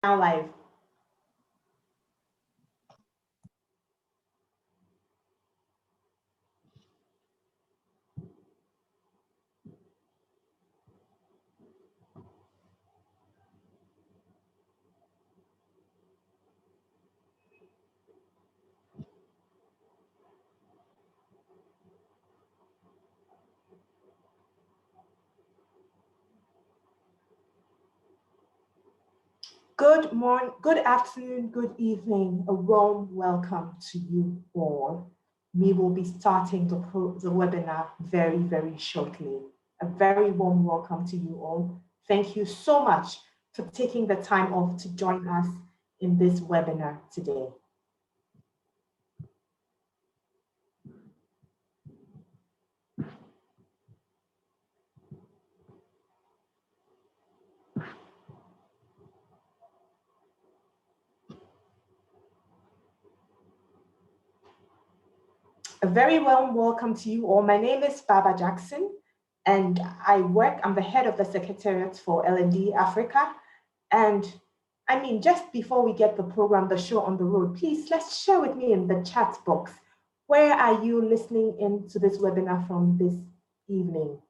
Now live. Good morning, good afternoon, good evening. A warm welcome to you all. We will be starting the webinar very, very shortly. A very warm welcome to you all. Thank you so much for taking the time off to join us in this webinar today. A very warm welcome to you all. My name is Margaret Jackson, and I'm the head of the Secretariat for L&D Africa. And I mean, just before we get the show on the road, please let's share with me in the chat box. Where are you listening in to this webinar from this evening?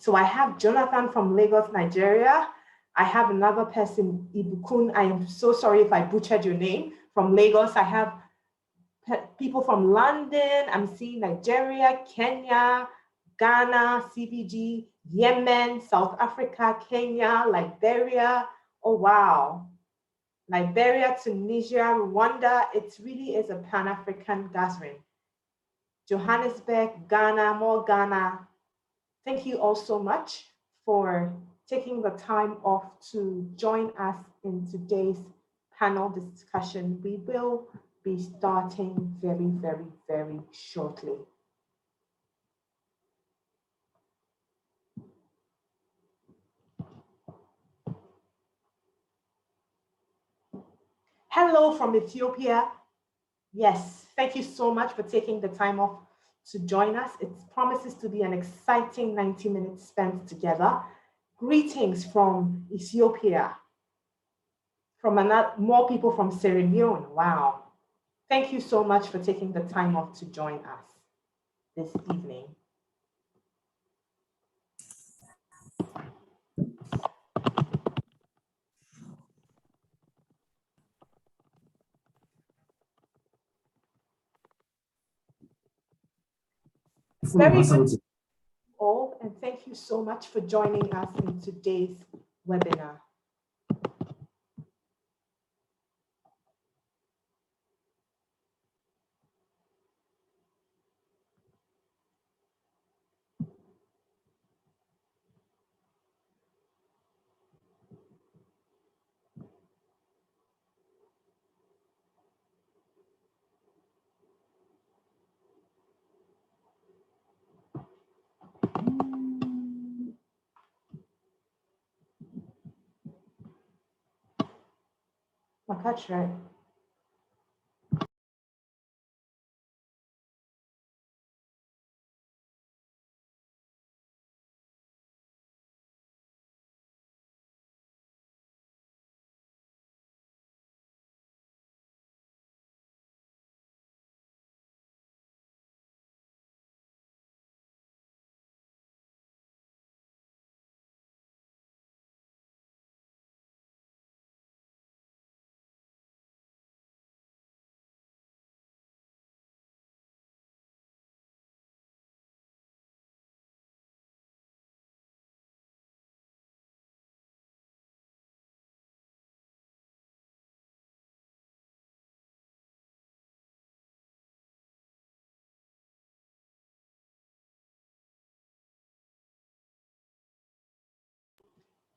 So I have Jonathan from Lagos, Nigeria. I have another person, Ibukun. I am so sorry if I butchered your name. From Lagos, I have people from London. I'm seeing Nigeria, Kenya, Ghana, CBG, Yemen, South Africa, Kenya, Liberia. Oh, wow. Liberia, Tunisia, Rwanda. It really is a Pan-African gathering. Johannesburg, Ghana, more Ghana. Thank you all so much for taking the time off to join us in today's panel discussion. We will be starting very, very, very shortly. Hello from Ethiopia. Yes, thank you so much for taking the time off to join us. It promises to be an exciting 90 minutes spent together. Greetings from Ethiopia, more people from Sierra Leone. Wow. Thank you so much for taking the time off to join us this evening. Very good all, and thank you so much for joining us in today's webinar. That's right.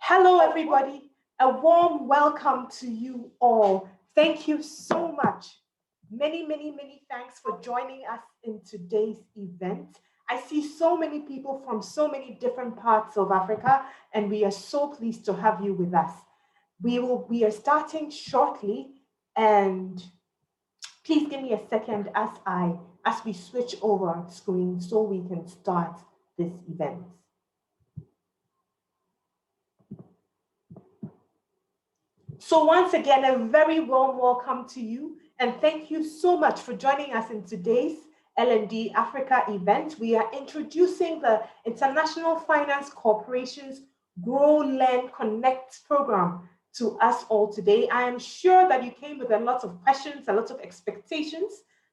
Hello, everybody. A warm welcome to you all. Thank you so much. Many, many, many thanks for joining us in today's event. I see so many people from so many different parts of Africa, and we are so pleased to have you with us. We are starting shortly, and Please give me a second as we switch over screen so we can start this event. So once again, a very warm welcome to you, and thank you so much for joining us in today's L&D Africa event. We are introducing the International Finance Corporation's Grow, Learn, Connect program to us all today. I am sure that you came with a lot of questions, a lot of expectations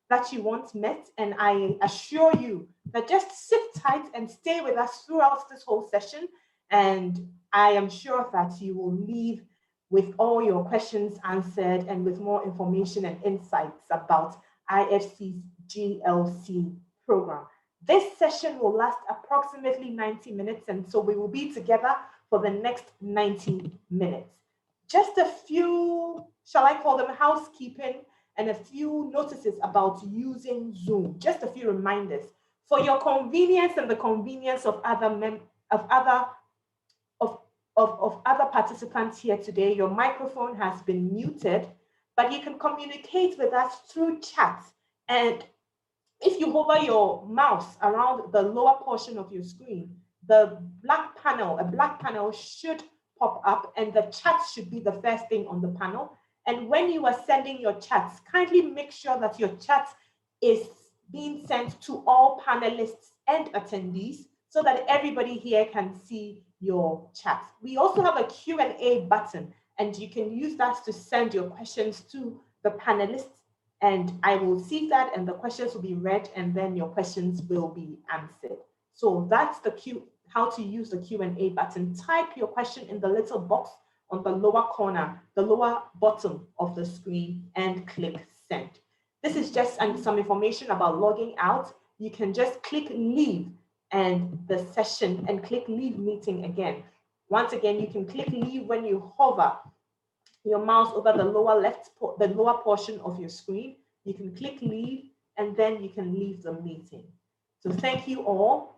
that you want met, and I assure you that just sit tight and stay with us throughout this whole session, and I am sure that you will leave with all your questions answered and with more information and insights about IFC's GLC program. This session will last approximately 90 minutes, and so we will be together for the next 90 minutes. Just a few, shall I call them housekeeping, and a few notices about using Zoom, just a few reminders. For your convenience and the convenience of other participants here today, your microphone has been muted, but you can communicate with us through chat. And if you hover your mouse around the lower portion of your screen, a black panel should pop up, and the chat should be the first thing on the panel. And when you are sending your chats, kindly make sure that your chat is being sent to all panelists and attendees so that everybody here can see your chat. We also have a Q&A button, and you can use that to send your questions to the panelists, and I will see that, and the questions will be read, and then your questions will be answered. So that's how to use the Q&A button. Type your question in the little box on the lower corner, the lower bottom of the screen, and click send. This is just some information about logging out. You can just click leave and the session and click leave meeting again. Once again, you can click leave when you hover your mouse over the lower portion of your screen. You can click leave, and then you can leave the meeting. So thank you all.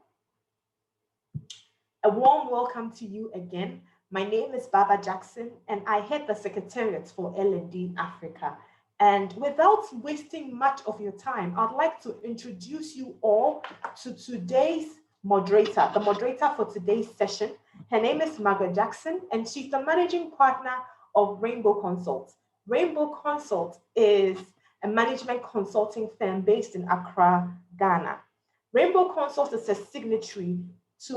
A warm welcome to you again. My name is Margaret Jackson, and I head the Secretariat for L&D Africa. And without wasting much of your time, I'd like to introduce you all to today's moderator, the moderator for today's session. Her name is Margaret Jackson, and she's the managing partner of Rainbow Consult. Rainbow Consult is a management consulting firm based in Accra, Ghana. Rainbow Consult is a signatory to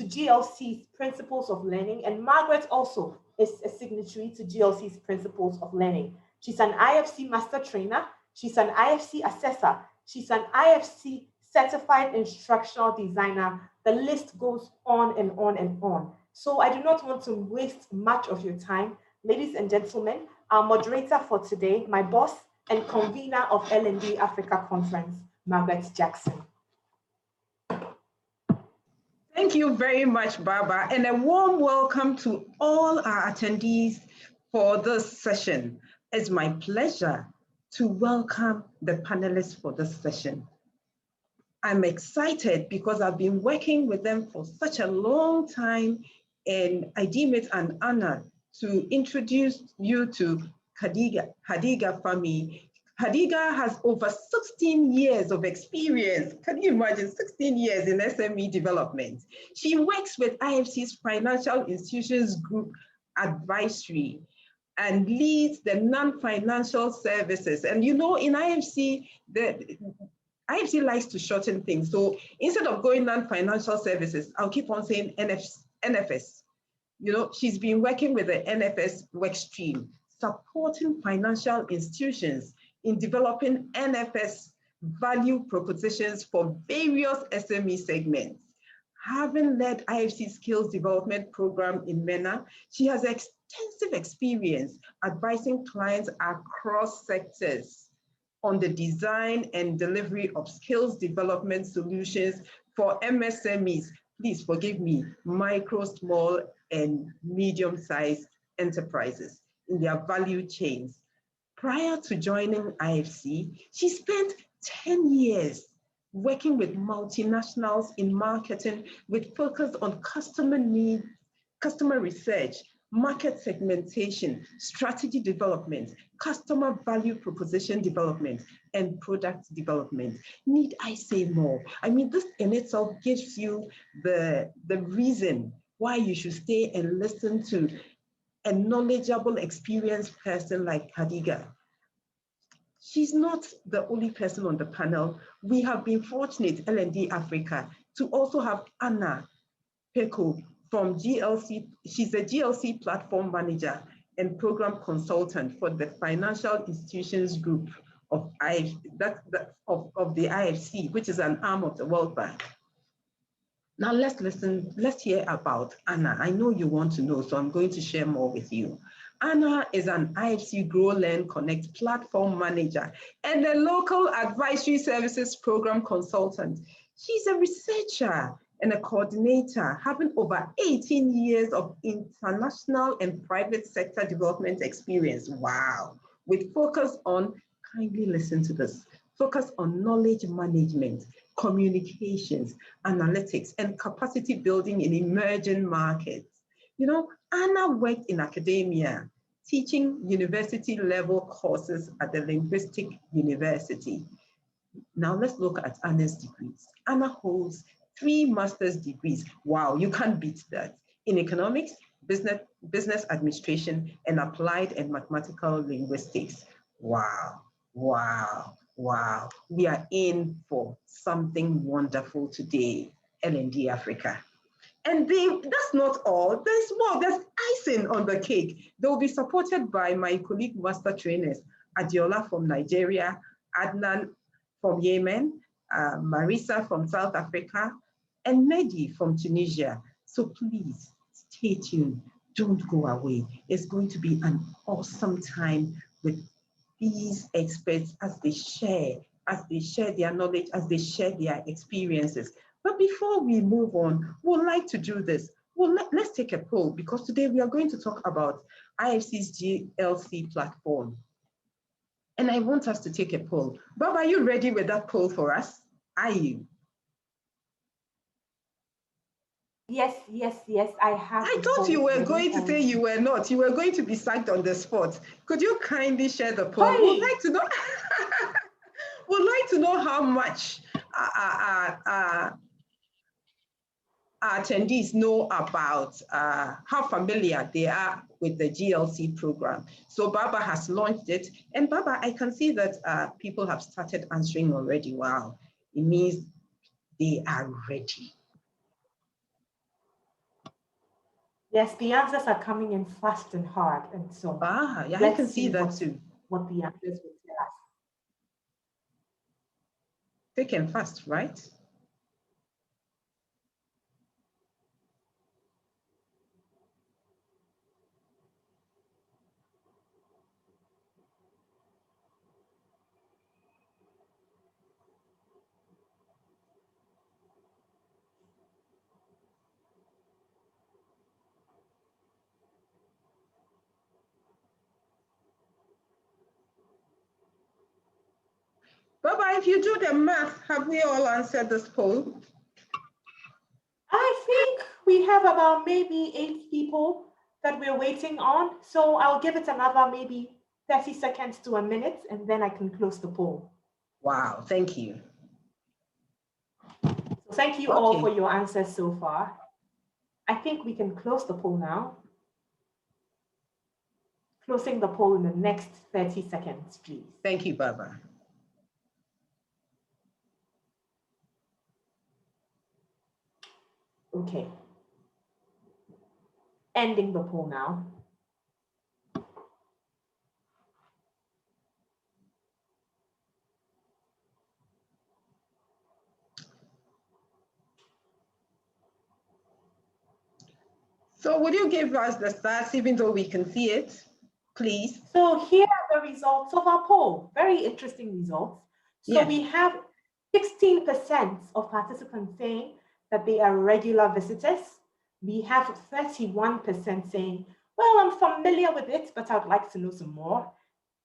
GLC's Principles of Learning, and Margaret also is a signatory to GLC's Principles of Learning. She's an IFC Master Trainer, she's an IFC Assessor, she's an IFC Certified Instructional Designer. The list goes on and on and on. So I do not want to waste much of your time. Ladies and gentlemen, our moderator for today, my boss and convener of L&D Africa Conference, Margaret Jackson. Thank you very much, Barbara, and a warm welcome to all our attendees for this session. It's my pleasure to welcome the panelists for this session. I'm excited because I've been working with them for such a long time, and I deem it an honor to introduce you to Khadiga Fahmy. Khadiga has over 16 years of experience. Can you imagine 16 years in SME development? She works with IFC's Financial Institutions Group Advisory and leads the non-financial services. And you know, in IFC, IFC likes to shorten things. So instead of going non-financial services, I'll keep on saying NFS. You know, she's been working with the NFS work stream, supporting financial institutions in developing NFS value propositions for various SME segments. Having led IFC Skills Development Program in MENA, she has extensive experience advising clients across sectors on the design and delivery of skills development solutions for MSMEs. Please forgive me, micro, small, and medium-sized enterprises in their value chains. Prior to joining IFC, she spent 10 years working with multinationals in marketing with focus on customer needs, customer research, market segmentation, strategy development, customer value proposition development, and product development. Need I say more? I mean, this in itself gives you the reason why you should stay and listen to a knowledgeable, experienced person like Khadiga. She's not the only person on the panel. We have been fortunate, L&D Africa, to also have Anna Pecot from GLC. She's a GLC platform manager and program consultant for the Financial Institutions Group of the IFC, which is an arm of the World Bank. Now let's hear about Anna. I know you want to know, so I'm going to share more with you. Anna is an IFC Grow, Learn, Connect platform manager and a local advisory services program consultant. She's a researcher and a coordinator, having over 18 years of international and private sector development experience. Wow. With focus on, kindly listen to this, focus on knowledge management, communications, analytics, and capacity building in emerging markets. You know, Anna worked in academia, teaching university-level courses at the Linguistic University. Now let's look at Anna's degrees. Anna holds 3 master's degrees. Wow, you can't beat that. In economics, business administration, and applied and mathematical linguistics. Wow, wow, wow. We are in for something wonderful today, L&D Africa. And that's not all. There's more. There's icing on the cake. They'll be supported by my colleague master trainers, Adiola from Nigeria, Adnan from Yemen, Marisa from South Africa, and Mehdi from Tunisia. So please stay tuned. Don't go away. It's going to be an awesome time with these experts as they share their knowledge, as they share their experiences. But before we move on, we'd like to do this. Well, let's take a poll, because today we are going to talk about IFC's GLC platform. And I want us to take a poll. Bob, are you ready with that poll for us? Are you? Yes, I have. I thought you were going to say you were not. You were going to be sacked on the spot. Could you kindly share the poll? Hi. We'd like to know. We'd like to know how much our attendees know about how familiar they are with the GLC program. So Baba has launched it. And Baba, I can see that people have started answering already. Wow, it means they are ready. Yes, the answers are coming in fast and hard. And so yeah, I can see that too. What the answers will tell us. Thick and fast, right? Baba, if you do the math, have we all answered this poll? I think we have about maybe 8 people that we're waiting on. So I'll give it another maybe 30 seconds to a minute, and then I can close the poll. Wow, thank you. So thank you all for your answers so far. I think we can close the poll now. Closing the poll in the next 30 seconds, please. Thank you, Baba. Okay. Ending the poll now. So would you give us the stats, even though we can see it, please? So here are the results of our poll. Very interesting results. So we have 16% of participants saying that they are regular visitors. We have 31% saying, well, I'm familiar with it, but I'd like to know some more.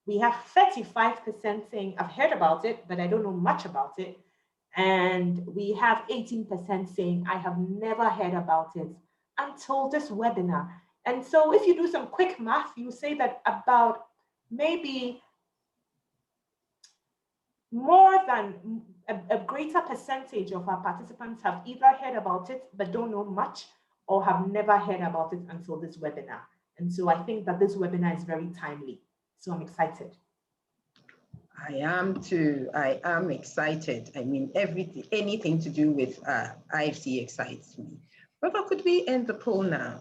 We have 35% saying, I've heard about it, but I don't know much about it. And we have 18% saying, I have never heard about it until this webinar. And so if you do some quick math, you say that about maybe more than a greater percentage of our participants have either heard about it but don't know much, or have never heard about it until this webinar. And so I think that this webinar is very timely. So I'm excited. I am too. I am excited. I mean, anything to do with IFC excites me. Baba, could we end the poll now?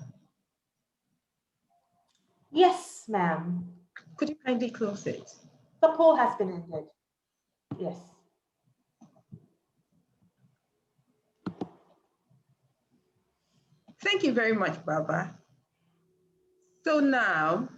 Yes, ma'am. Could you kindly close it? The poll has been ended. Yes. Thank you very much, Baba. So now,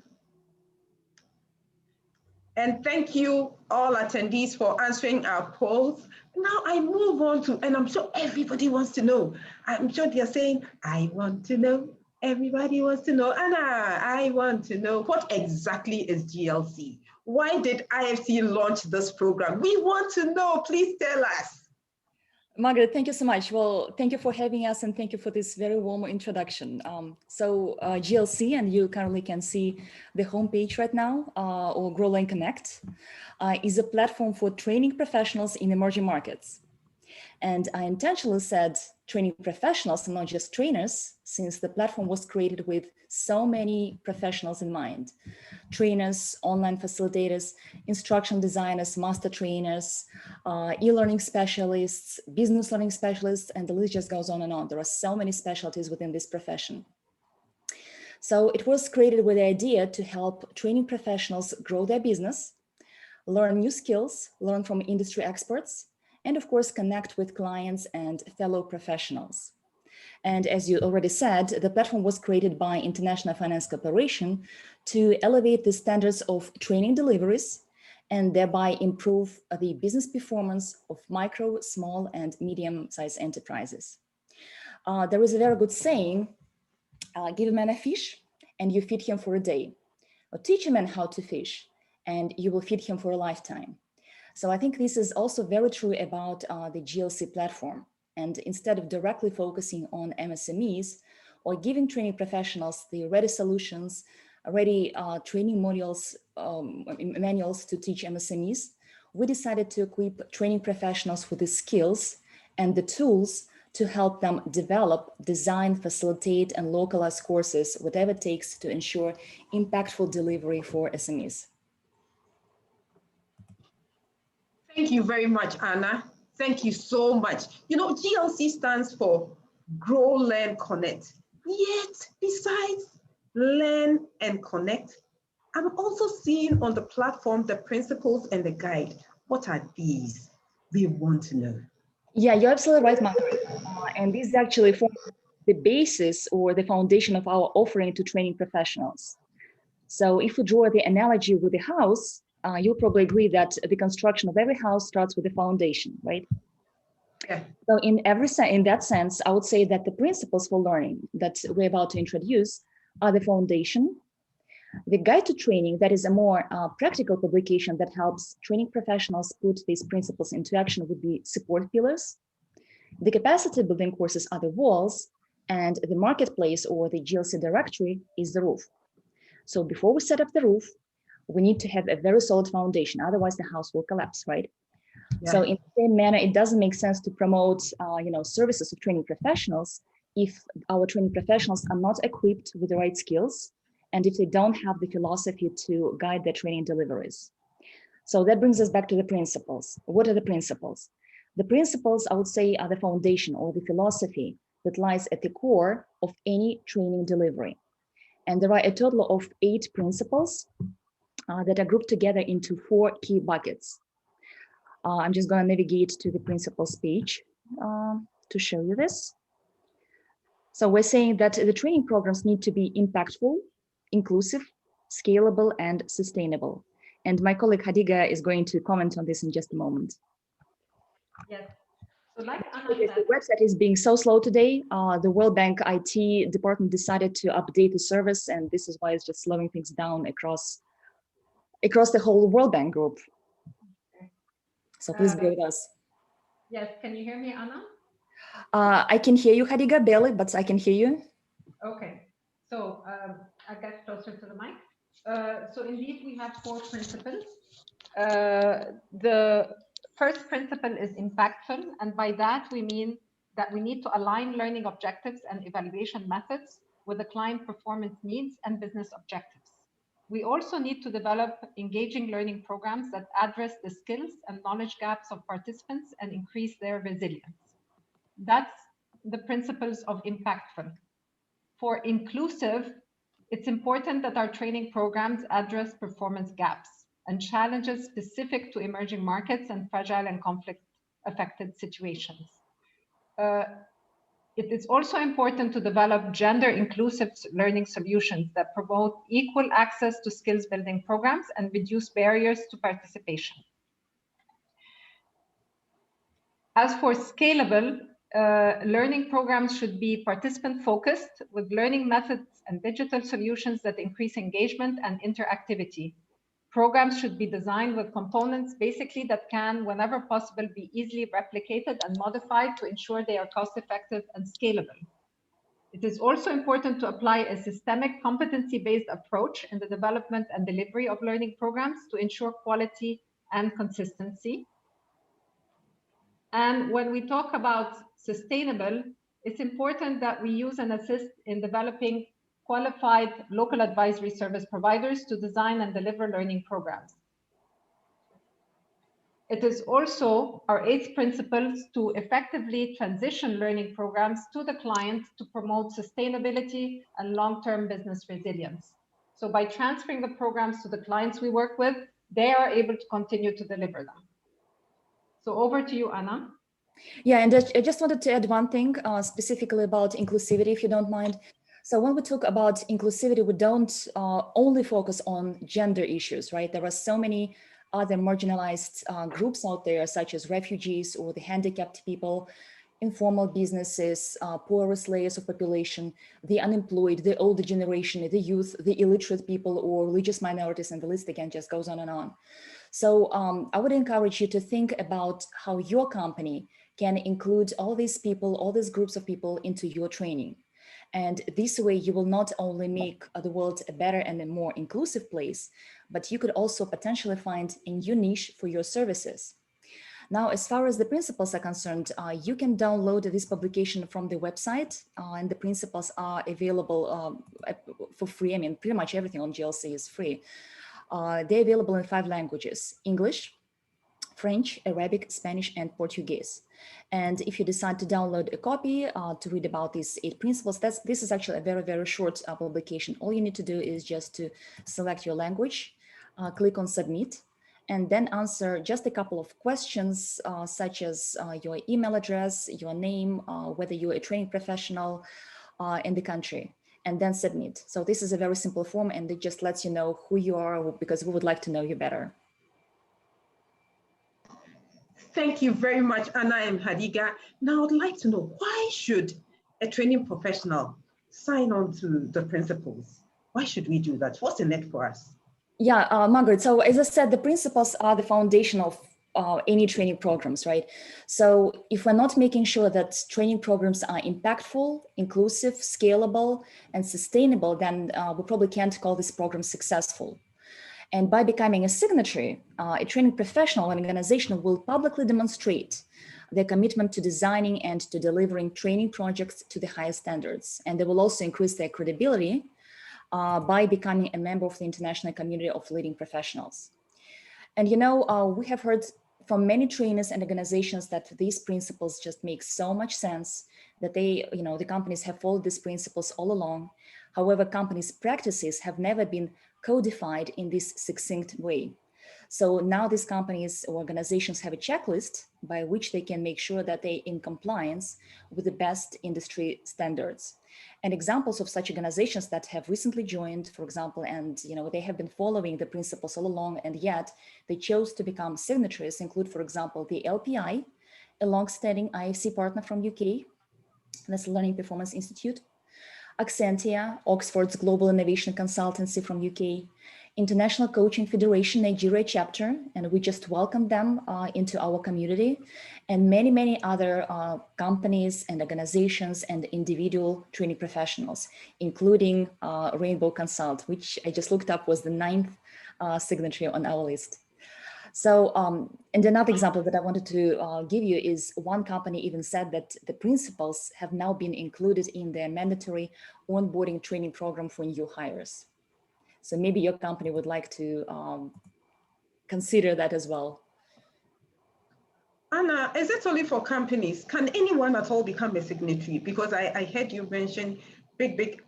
and thank you all attendees for answering our polls. Now I move on to, and I'm sure everybody wants to know. I'm sure they're saying, I want to know. Everybody wants to know. Anna, I want to know, what exactly is GLC? Why did IFC launch this program? We want to know, please tell us. Margaret, thank you so much. Well, thank you for having us and thank you for this very warm introduction. GLC, and you currently can see the homepage right now, or Grow Learn Connect, is a platform for training professionals in emerging markets. And I intentionally said training professionals and not just trainers, since the platform was created with so many professionals in mind. Trainers, online facilitators, instruction designers, master trainers, e-learning specialists, business learning specialists, and the list just goes on and on. There are so many specialties within this profession. So it was created with the idea to help training professionals grow their business, learn new skills, learn from industry experts, and of course, connect with clients and fellow professionals. And as you already said, the platform was created by International Finance Corporation to elevate the standards of training deliveries and thereby improve the business performance of micro, small, and medium-sized enterprises. There is a very good saying, give a man a fish and you feed him for a day, or teach a man how to fish and you will feed him for a lifetime. So I think this is also very true about the GLC platform. And instead of directly focusing on MSMEs or giving training professionals the ready solutions, ready training modules, manuals to teach MSMEs, we decided to equip training professionals with the skills and the tools to help them develop, design, facilitate, and localize courses, whatever it takes to ensure impactful delivery for SMEs. Thank you very much, Anna. Thank you so much. You know, GLC stands for Grow, Learn, Connect. Yet, besides Learn and Connect, I'm also seeing on the platform the principles and the guide. What are these? We want to know. Yeah, you're absolutely right, Margaret. And this actually forms the basis or the foundation of our offering to training professionals. So if we draw the analogy with the house, you'll probably agree that the construction of every house starts with the foundation, right? Yeah. So in that sense, I would say that the principles for learning that we're about to introduce are the foundation. The guide to training, that is a more practical publication that helps training professionals put these principles into action, would be support pillars. The capacity building courses are the walls, and the marketplace or the GLC directory is the roof. So before we set up the roof, we need to have a very solid foundation, otherwise the house will collapse, right? Yeah. So in the same manner, it doesn't make sense to promote services of training professionals if our training professionals are not equipped with the right skills and if they don't have the philosophy to guide their training deliveries. So that brings us back to the principles. What are the principles? The principles, I would say, are the foundation or the philosophy that lies at the core of any training delivery. And there are a total of 8 principles that are grouped together into 4 key buckets. I'm just going to navigate to the principles page to show you this. So we're saying that the training programs need to be impactful, inclusive, scalable, and sustainable. And my colleague Khadiga is going to comment on this in just a moment. Yes. So like Anna Okay, said, the website is being so slow today. The World Bank IT department decided to update the service, and this is why it's just slowing things down across the whole World Bank group. So please bear with us. Yes, can you hear me, Anna? I can hear you, Khadiga, barely, but I can hear you. Okay. So I get closer to the mic. So indeed, we have 4 principles. The first principle is impactful, and by that we mean that we need to align learning objectives and evaluation methods with the client performance needs and business objectives. We also need to develop engaging learning programs that address the skills and knowledge gaps of participants and increase their resilience. That's the principles of impactful. For inclusive, it's important that our training programs address performance gaps and challenges specific to emerging markets and fragile and conflict-affected situations. It is also important to develop gender-inclusive learning solutions that promote equal access to skills-building programs and reduce barriers to participation. As for scalable, learning programs should be participant-focused with learning methods and digital solutions that increase engagement and interactivity. Programs should be designed with components basically that can, whenever possible, be easily replicated and modified to ensure they are cost-effective and scalable. It is also important to apply a systemic competency-based approach in the development and delivery of learning programs to ensure quality and consistency. And when we talk about sustainable, it's important that we use and assist in developing qualified local advisory service providers to design and deliver learning programs. It is also our 8th principle to effectively transition learning programs to the client to promote sustainability and long-term business resilience. So by transferring the programs to the clients we work with, they are able to continue to deliver them. So over to you, Anna. Yeah, and I just wanted to add one thing specifically about inclusivity, if you don't mind. So when we talk about inclusivity, we don't only focus on gender issues, right? There are so many other marginalized groups out there, such as refugees or the handicapped people, informal businesses, poorest layers of population, the unemployed, the older generation, the youth, the illiterate people, or religious minorities, and the list again just goes on and on. So I would encourage you to think about how your company can include all these people, all these groups of people into your training. And this way you will not only make the world a better and a more inclusive place, but you could also potentially find a new niche for your services. Now, as far as the principles are concerned, you can download this publication from the website, and the principles are available for free. I mean, pretty much everything on GLC is free. They're available in 5 languages: English, French, Arabic, Spanish, and Portuguese. And if you decide to download a copy to read about these 8 principles, this is actually a very, very short publication. All you need to do is just to select your language, click on submit, and then answer just a couple of questions, such as your email address, your name, whether you're a training professional in the country, and then submit. So this is a very simple form, and it just lets you know who you are, because we would like to know you better. Thank you very much, Anna and Khadiga. Now I'd like to know, why should a training professional sign on to the principles? Why should we do that? What's in it for us? Yeah, Margaret, so as I said, the principles are the foundation of any training programs, right? So if we're not making sure that training programs are impactful, inclusive, scalable, and sustainable, then we probably can't call this program successful. And by becoming a signatory, a training professional and organization will publicly demonstrate their commitment to designing and to delivering training projects to the highest standards. And they will also increase their credibility by becoming a member of the international community of leading professionals. And you know, we have heard from many trainers and organizations that these principles just make so much sense, that they, you know, the companies have followed these principles all along. However, companies' practices have never been codified in this succinct way. So now these companies or organizations have a checklist by which they can make sure that they're in compliance with the best industry standards. And examples of such organizations that have recently joined, for example, and you know, they have been following the principles all along, and yet they chose to become signatories include, for example, the LPI, a long-standing IFC partner from UK, that's Learning Performance Institute, Accentia, Oxford's Global Innovation Consultancy from UK, International Coaching Federation Nigeria chapter, and we just welcomed them into our community, and many, many other companies and organizations and individual training professionals, including Rainbow Consult, which I just looked up was the 9th signatory on our list. So, and another example that I wanted to give you is one company even said that the principles have now been included in their mandatory onboarding training program for new hires. So maybe your company would like to consider that as well. Anna, is it only for companies? Can anyone at all become a signatory? Because I heard you mention big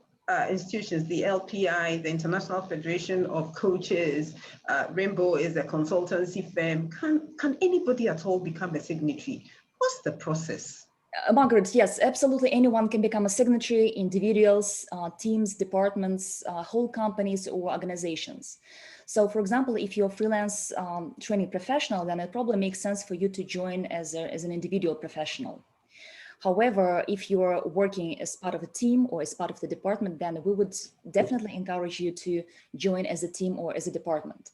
institutions, the LPI, the International Federation of Coaches, Rainbow is a consultancy firm. Can anybody at all become a signatory? What's the process? Margaret, yes, absolutely. Anyone can become a signatory, individuals, teams, departments, whole companies or organizations. So for example, if you're a freelance training professional, then it probably makes sense for you to join as an individual professional. However, if you're working as part of a team or as part of the department, then we would definitely encourage you to join as a team or as a department.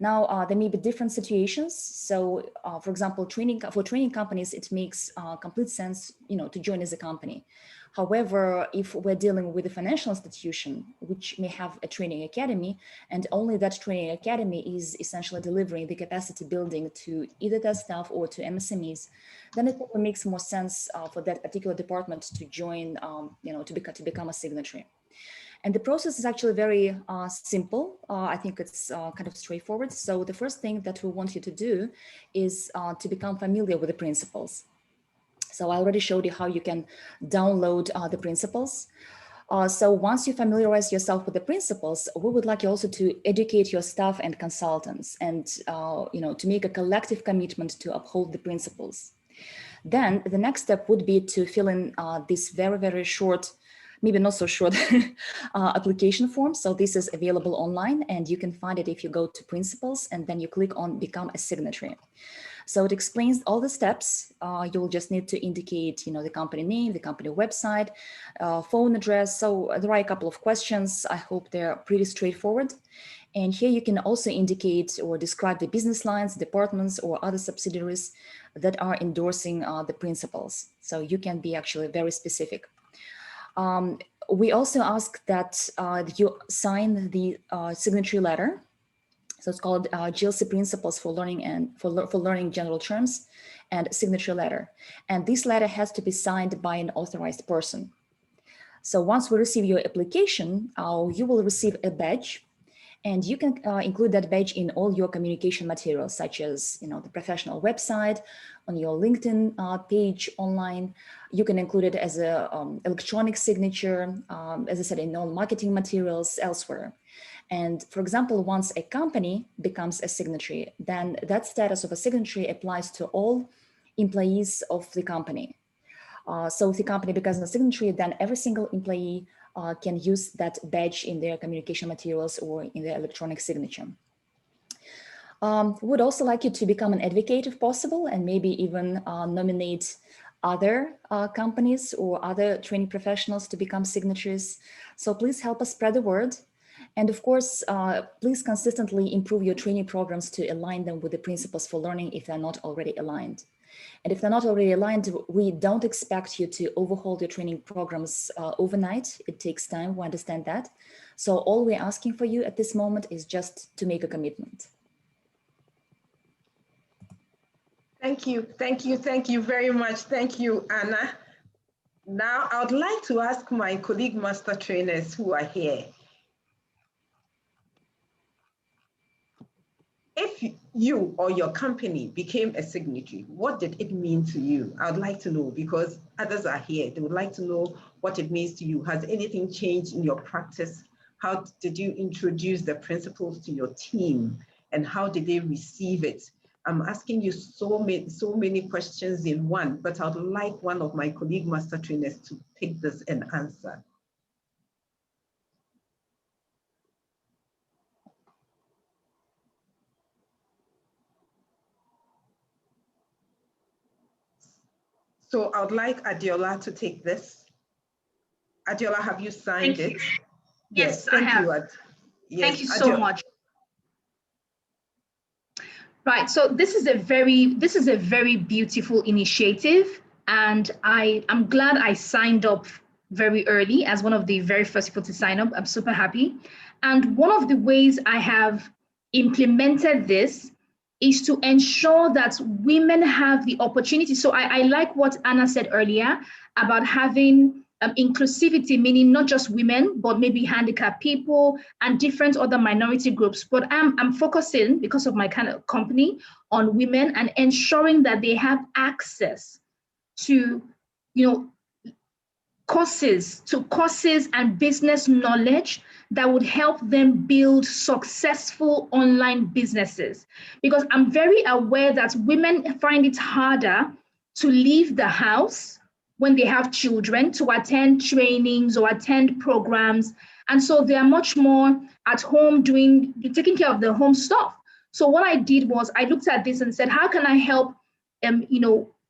Now, there may be different situations. So, for example, for training companies, it makes complete sense, to join as a company. However, if we're dealing with a financial institution, which may have a training academy, and only that training academy is essentially delivering the capacity building to either their staff or to MSMEs, then it probably makes more sense for that particular department to join, to become a signatory. And the process is actually very simple. I think it's kind of straightforward. So the first thing that we want you to do is to become familiar with the principles. So I already showed you how you can download the principles. So once you familiarize yourself with the principles, we would like you also to educate your staff and consultants and to make a collective commitment to uphold the principles. Then the next step would be to fill in this very, very short, maybe not so short application form. So this is available online and you can find it if you go to principles and then you click on become a signatory. So it explains all the steps. You'll just need to indicate, the company name, the company website, phone address. So there are a couple of questions. I hope they're pretty straightforward. And here you can also indicate or describe the business lines, departments, or other subsidiaries that are endorsing the principles. So you can be actually very specific. We also ask that you sign the signatory letter. So it's called GLC Principles for Learning and for Learning General Terms and Signature Letter. And this letter has to be signed by an authorized person. So once we receive your application, you will receive a badge, and you can include that badge in all your communication materials, such as the professional website, on your LinkedIn page online. You can include it as a electronic signature, as I said, in all marketing materials elsewhere. And for example, once a company becomes a signatory, then that status of a signatory applies to all employees of the company. So if the company becomes a signatory, then every single employee can use that badge in their communication materials or in their electronic signature. Would also like you to become an advocate if possible, and maybe even nominate other companies or other training professionals to become signatories. So please help us spread the word. And of course, please consistently improve your training programs to align them with the principles for learning if they're not already aligned. And if they're not already aligned, we don't expect you to overhaul your training programs overnight. It takes time, we understand that. So all we're asking for you at this moment is just to make a commitment. Thank you very much. Thank you, Anna. Now, I would like to ask my colleague master trainers who are here. If you or your company became a signatory, what did it mean to you? I would like to know, because others are here. They would like to know what it means to you. Has anything changed in your practice? How did you introduce the principles to your team? And how did they receive it? I'm asking you so many questions in one, but I'd like one of my colleague master trainers to pick this and answer. So I would like Adiola to take this. Adiola, have you signed it? Yes, thank I have. you. Yes, thank you so much. Right. So this is a very beautiful initiative, and I'm glad I signed up very early as one of the very first people to sign up. I'm super happy. And one of the ways I have implemented this is to ensure that women have the opportunity. So I like what Anna said earlier about having inclusivity, meaning not just women, but maybe handicapped people and different other minority groups. But I'm focusing, because of my kind of company, on women and ensuring that they have access to, courses and business knowledge that would help them build successful online businesses. Because I'm very aware that women find it harder to leave the house when they have children, to attend trainings or attend programs. And so they are much more at home taking care of the home stuff. So what I did was I looked at this and said, how can I help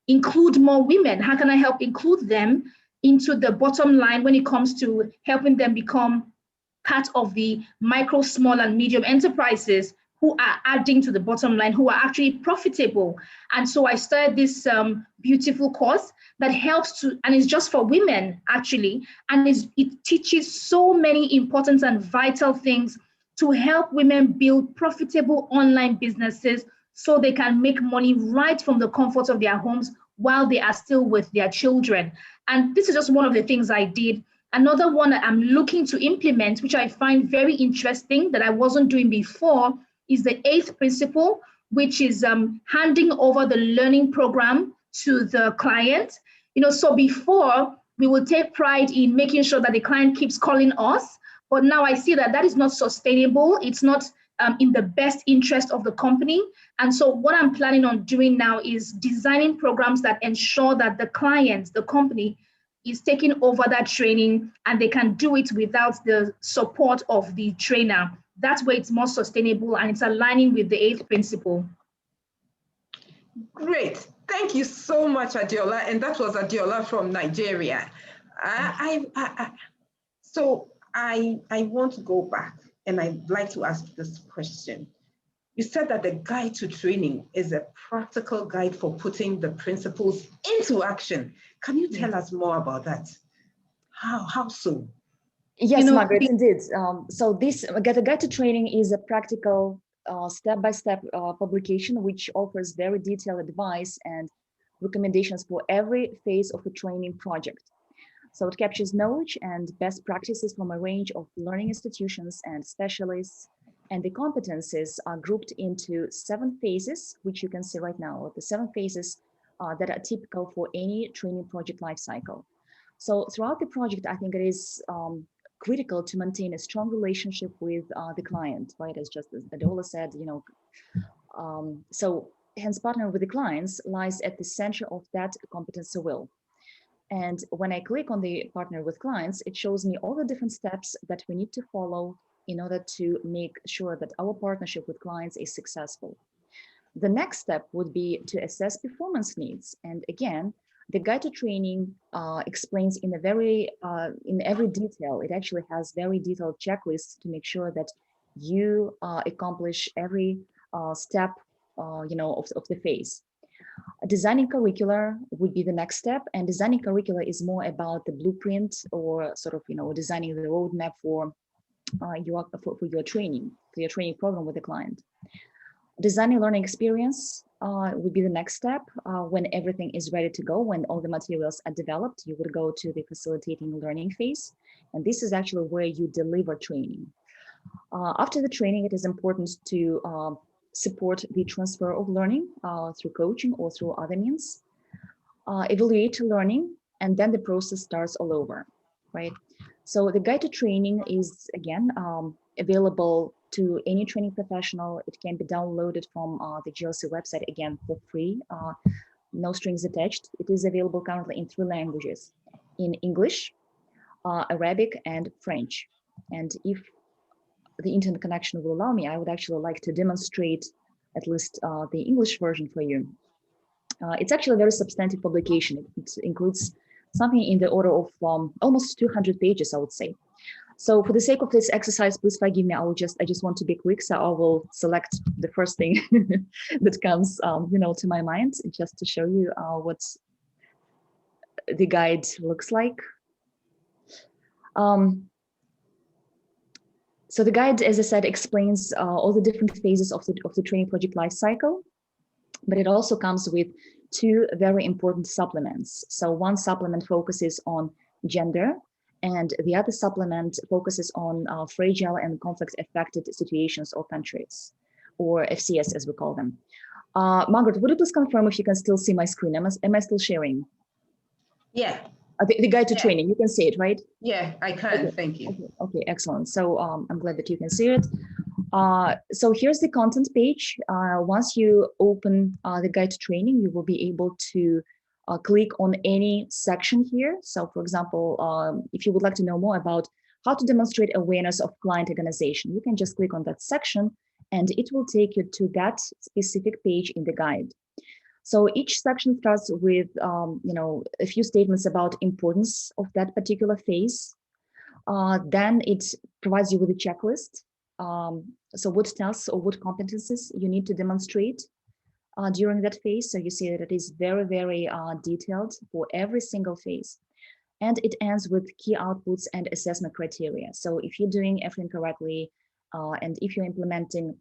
include more women? How can I help include them into the bottom line when it comes to helping them become part of the micro, small, and medium enterprises who are adding to the bottom line, who are actually profitable? And so I started this beautiful course that helps to, and it's just for women actually, and it teaches so many important and vital things to help women build profitable online businesses so they can make money right from the comfort of their homes while they are still with their children. And this is just one of the things I did. Another one that I'm looking to implement, which I find very interesting that I wasn't doing before, is the 8th principle, which is handing over the learning program to the client. So before, we would take pride in making sure that the client keeps calling us, but now I see that that is not sustainable. It's not in the best interest of the company. And so what I'm planning on doing now is designing programs that ensure that the client, the company, is taking over that training and they can do it without the support of the trainer. That's where it's more sustainable and it's aligning with the 8th principle. Great. Thank you so much, Adiola. And that was Adiola from Nigeria. So I want to go back and I'd like to ask this question. You said that the guide to training is a practical guide for putting the principles into action. Can you tell us more about that? How so? Yes, Margaret, indeed. So this the guide to training is a practical step-by-step publication which offers very detailed advice and recommendations for every phase of a training project. So it captures knowledge and best practices from a range of learning institutions and specialists, and the competencies are grouped into 7 phases, which you can see right now, the 7 phases that are typical for any training project lifecycle. So throughout the project, I think it is critical to maintain a strong relationship with the client, right? As just as Adiola said, so hence partnering with the clients lies at the center of that competency wheel. And when I click on the partner with clients, it shows me all the different steps that we need to follow in order to make sure that our partnership with clients is successful. The next step would be to assess performance needs. And again, the guide to training explains in every detail. It actually has very detailed checklists to make sure that you accomplish every step, of the phase. Designing curricula would be the next step, and designing curricula is more about the blueprint or sort of, designing the roadmap for your training program with the client. Designing learning experience would be the next step. When everything is ready to go, when all the materials are developed, you would go to the facilitating learning phase, and this is actually where you deliver training. After the training, it is important to support the transfer of learning through coaching or through other means, evaluate learning, and then the process starts all over, right? So the guide to training is, again, available to any training professional. It can be downloaded from the GLC website, again, for free, no strings attached. It is available currently in 3 languages, in English, Arabic, and French. And if the internet connection will allow me, I would actually like to demonstrate at least the English version for you. It's actually a very substantive publication. It includes something in the order of almost 200 pages, I would say. So for the sake of this exercise, please forgive me. I just want to be quick, so I will select the first thing that comes, to my mind, just to show you what the guide looks like. So the guide, as I said, explains all the different phases of the training project lifecycle, but it also comes with two very important supplements. So one supplement focuses on gender, and the other supplement focuses on fragile and conflict affected situations or countries, or FCS as we call them. Margaret, would you please confirm if you can still see my screen? Am I still sharing? Yeah. The guide to training, you can see it, right? Yeah, I can, okay. Thank you. Okay, excellent. So I'm glad that you can see it. So here's the content page. Once you open the guide to training, you will be able to click on any section here. So for example, if you would like to know more about how to demonstrate awareness of client organization, you can just click on that section and it will take you to that specific page in the guide. So each section starts with, a few statements about importance of that particular phase. Then it provides you with a checklist. So what tasks or what competencies you need to demonstrate during that phase. So you see that it is very, very detailed for every single phase. And it ends with key outputs and assessment criteria. So if you're doing everything correctly, and if you're implementing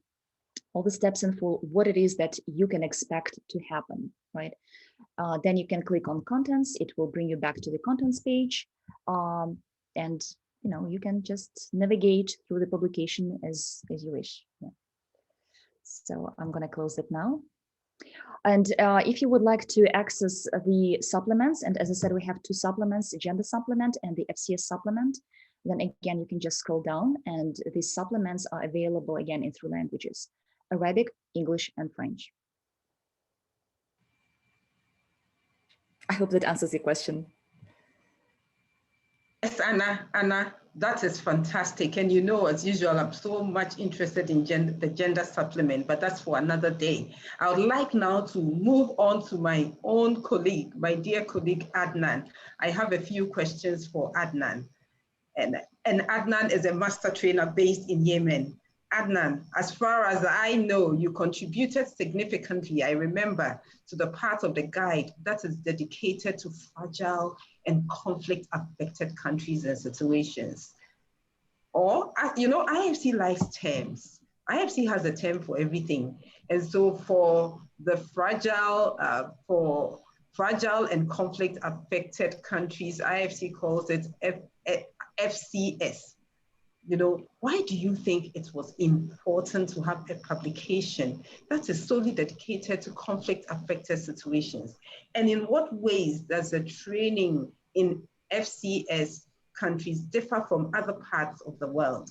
all the steps and for what it is that you can expect to happen, right? Then you can click on contents. It will bring you back to the contents page. And you can just navigate through the publication as you wish. Yeah. So I'm going to close it now. And if you would like to access the supplements, and as I said, we have two supplements, the gender supplement and the FCS supplement, then again, you can just scroll down and these supplements are available again in 3 languages, Arabic, English, and French. I hope that answers the question. Yes, Anna, that is fantastic. And as usual, I'm so much interested in the gender supplement, but that's for another day. I would like now to move on to my own colleague, my dear colleague, Adnan. I have a few questions for Adnan. And Adnan is a master trainer based in Yemen. Adnan, as far as I know, you contributed significantly, I remember, to the part of the guide that is dedicated to fragile and conflict-affected countries and situations. Or, IFC likes terms. IFC has a term for everything. And so for the fragile and conflict-affected countries, IFC calls it FCS. Why do you think it was important to have a publication that is solely dedicated to conflict-affected situations? And in what ways does the training in FCS countries differ from other parts of the world?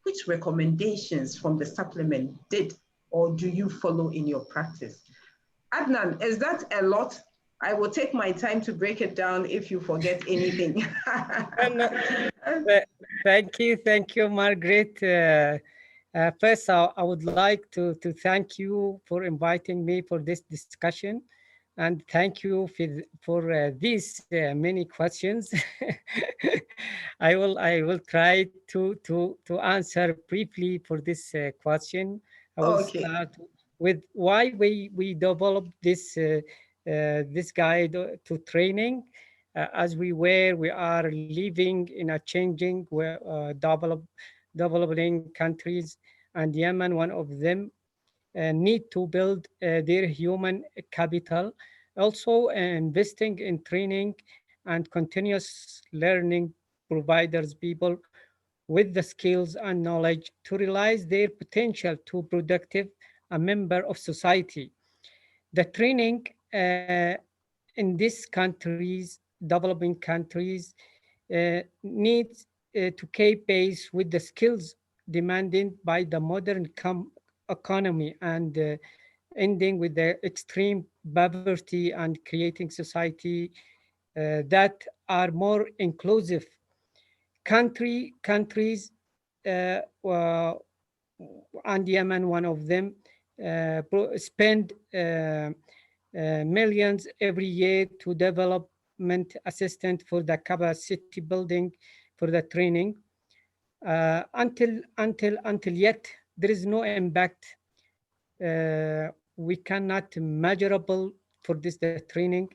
Which recommendations from the supplement did or do you follow in your practice? Adnan, is that a lot? I will take my time to break it down if you forget anything. Thank you, Margaret. First, I would like to thank you for inviting me for this discussion, and thank you for these many questions. I will try to answer briefly for this question. I will start with why we developed this guide to training. As we are living in a changing, developing countries, and Yemen, one of them, need to build their human capital. Also, investing in training and continuous learning providers people with the skills and knowledge to realize their potential to productive a member of society. The training in these countries, developing countries, needs to keep pace with the skills demanded by the modern economy and ending with the extreme poverty and creating society that are more inclusive. Countries and Yemen, one of them, spend millions every year to development assistance for the capacity building, for the training. Until yet, there is no impact. We cannot measurable for the training,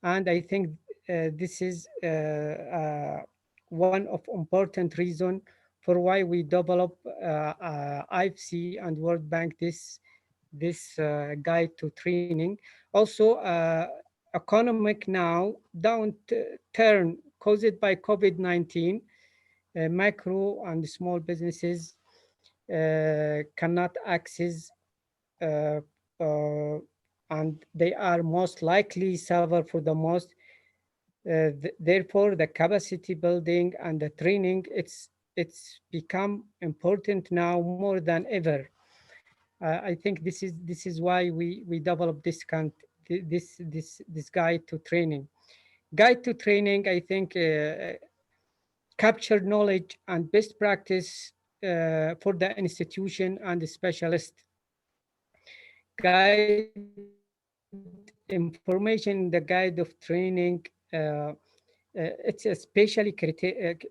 and I think this is one of important reason for why we develop IFC and World Bank this guide to training. Also, economic now downturn caused by COVID-19, micro and small businesses cannot access, uh, uh, and they are most likely suffer for the most. Therefore, the capacity building and the training, it's become important now more than ever. I think this is why we developed this guide to training. Guide to training, I think, capture knowledge and best practice for the institution and the specialist. Guide information in the guide of training. It's especially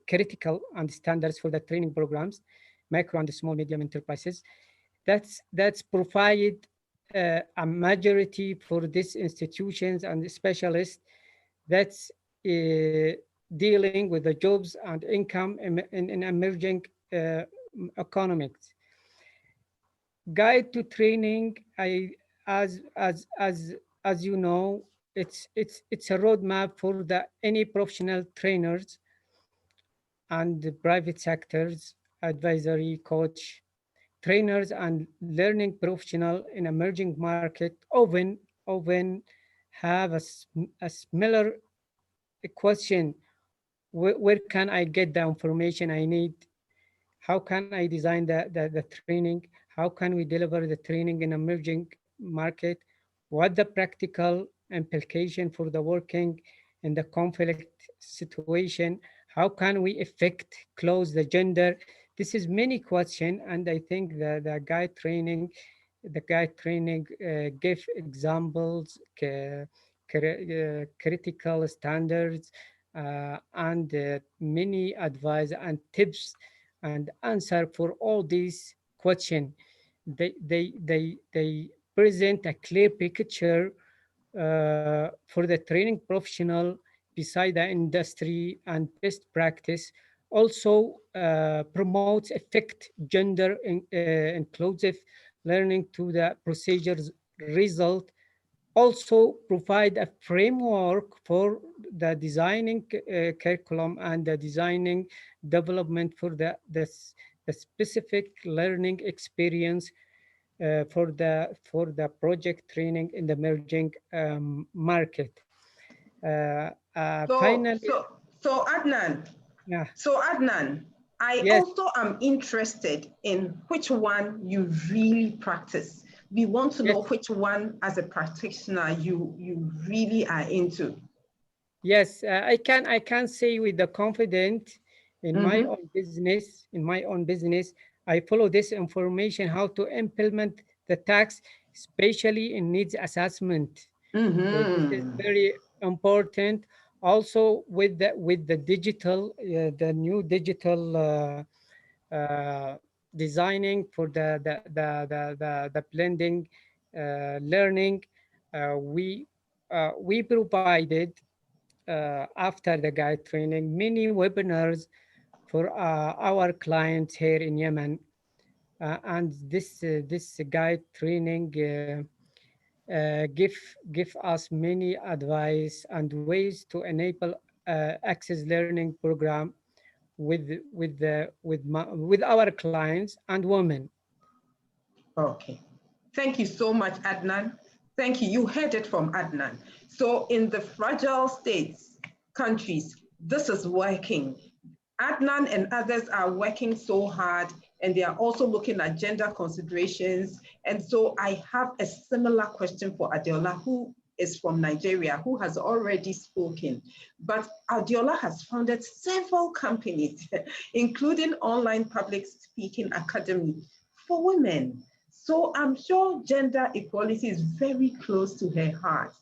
critical and standards for the training programs, micro and small medium enterprises. That's provide a majority for these institutions and specialists that's dealing with the jobs and income in emerging economics. Guide to training, as you know, it's a roadmap for the any professional trainers and the private sectors, advisory, coach, trainers, and learning professional in emerging market often have a similar question. Where can I get the information I need? How can I design the training? How can we deliver the training in emerging market? What the practical implication for the working in the conflict situation? How can we effect close the gender? This is many question, and I think the guide training give examples, critical standards, and many advice and tips and answer for all these questions. They present a clear picture for the training professional beside the industry and best practice. Also promotes effect gender inclusive learning to the procedures result. Also provide a framework for the designing curriculum and the designing development for the specific learning experience for the project training in the emerging market. Finally, So Adnan, yeah. So Adnan, I Yes. also am interested in which one you really practice. We want to know which one as a practitioner you really are into. Yes, I can say with the confidence in my own business, I follow this information how to implement the tax, especially in needs assessment. This is very important. Also with the digital, the new digital designing for the blending learning, we provided after the guide training many webinars for our clients here in Yemen, and this guide training give us many advice and ways to enable access learning program with our clients and women. Okay, thank you so much, Adnan. Thank you. You heard it from Adnan. So in the fragile states, countries, this is working. Adnan and others are working so hard, and they are also looking at gender considerations. And so I have a similar question for Adeola, who is from Nigeria, who has already spoken. But Adeola has founded several companies, including online public speaking academy for women. So I'm sure gender equality is very close to her heart.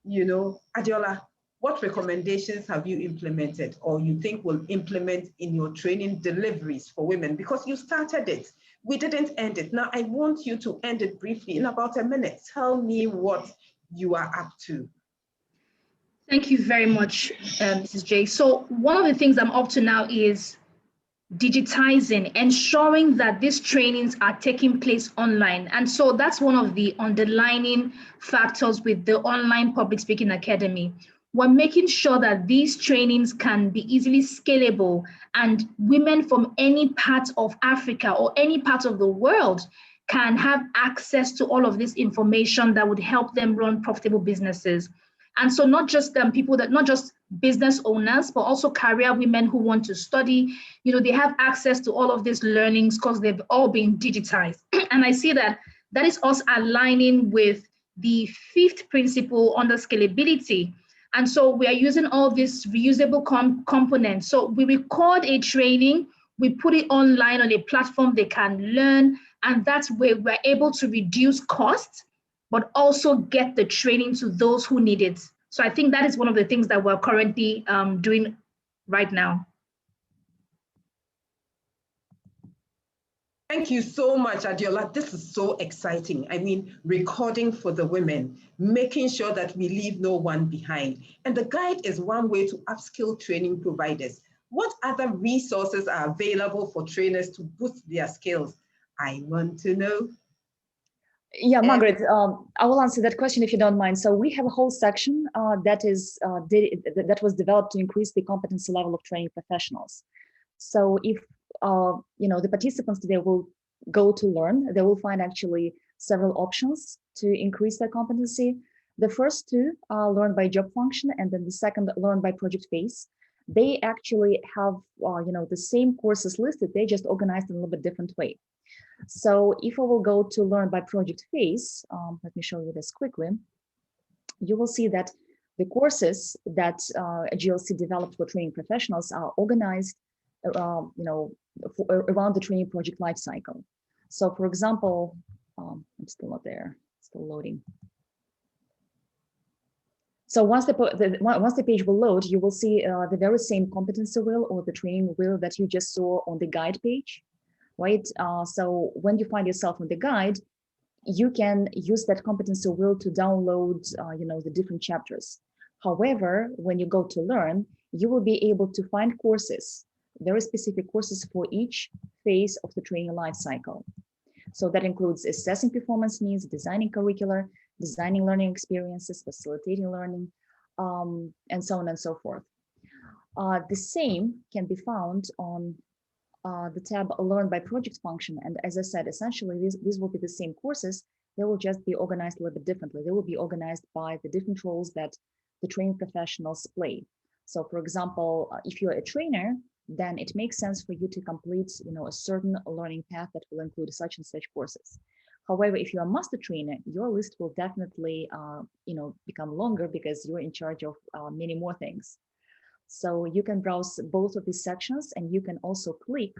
You know, Adeola, What recommendations have you implemented or you think will implement in your training deliveries for women? Because you started it, we didn't end it. Now I want you to end it briefly in about a minute. Tell me what you are up to. Thank you very much, Mrs. J. So one of the things I'm up to now is digitizing, ensuring that these trainings are taking place online. And so that's one of the underlining factors with the Online Public Speaking Academy. We're making sure that these trainings can be easily scalable and women from any part of Africa or any part of the world can have access to all of this information that would help them run profitable businesses. And so not just people that, not just business owners, but also career women who want to study, they have access to all of these learnings because they've all been digitized. And I see that that is us aligning with the fifth principle under scalability. And so we are using all these reusable components. So we record a training, we put it online on a platform they can learn, and that's where we're able to reduce costs, but also get the training to those who need it. So I think that is one of the things that we're currently doing right now. Thank you so much, Adiola. This is so exciting. I mean, recording for the women, making sure that we leave no one behind. And the guide is one way to upskill training providers. What other resources are available for trainers to boost their skills? I want to know. Yeah, Margaret, I will answer that question if you don't mind. So we have a whole section that was developed to increase the competency level of training professionals. So if the participants today will go to learn, they will find actually several options to increase their competency. The first two are learn by job function, and then the second learn by project phase. They actually have the same courses listed, they just organized in a little bit different way. So if I will go to learn by project phase, let me show you this quickly. You will see that the courses that GLC developed for training professionals are organized, around the training project lifecycle. So, for example, I'm still not there, still loading. So once the page will load, you will see the very same competency wheel or the training wheel that you just saw on the guide page. Right. So when you find yourself on the guide, you can use that competency wheel to download, the different chapters. However, when you go to learn, you will be able to find courses, very specific courses for each phase of the training life cycle. So that includes assessing performance needs, designing curricula, designing learning experiences, facilitating learning, and so on and so forth. The same can be found on the tab Learn by Project function. And as I said, essentially, these will be the same courses. They will just be organized a little bit differently. They will be organized by the different roles that the training professionals play. So for example, if you're a trainer, then it makes sense for you to complete a certain learning path that will include such and such courses. However, if you're a master trainer, your list will definitely become longer because you're in charge of many more things. So you can browse both of these sections, and you can also click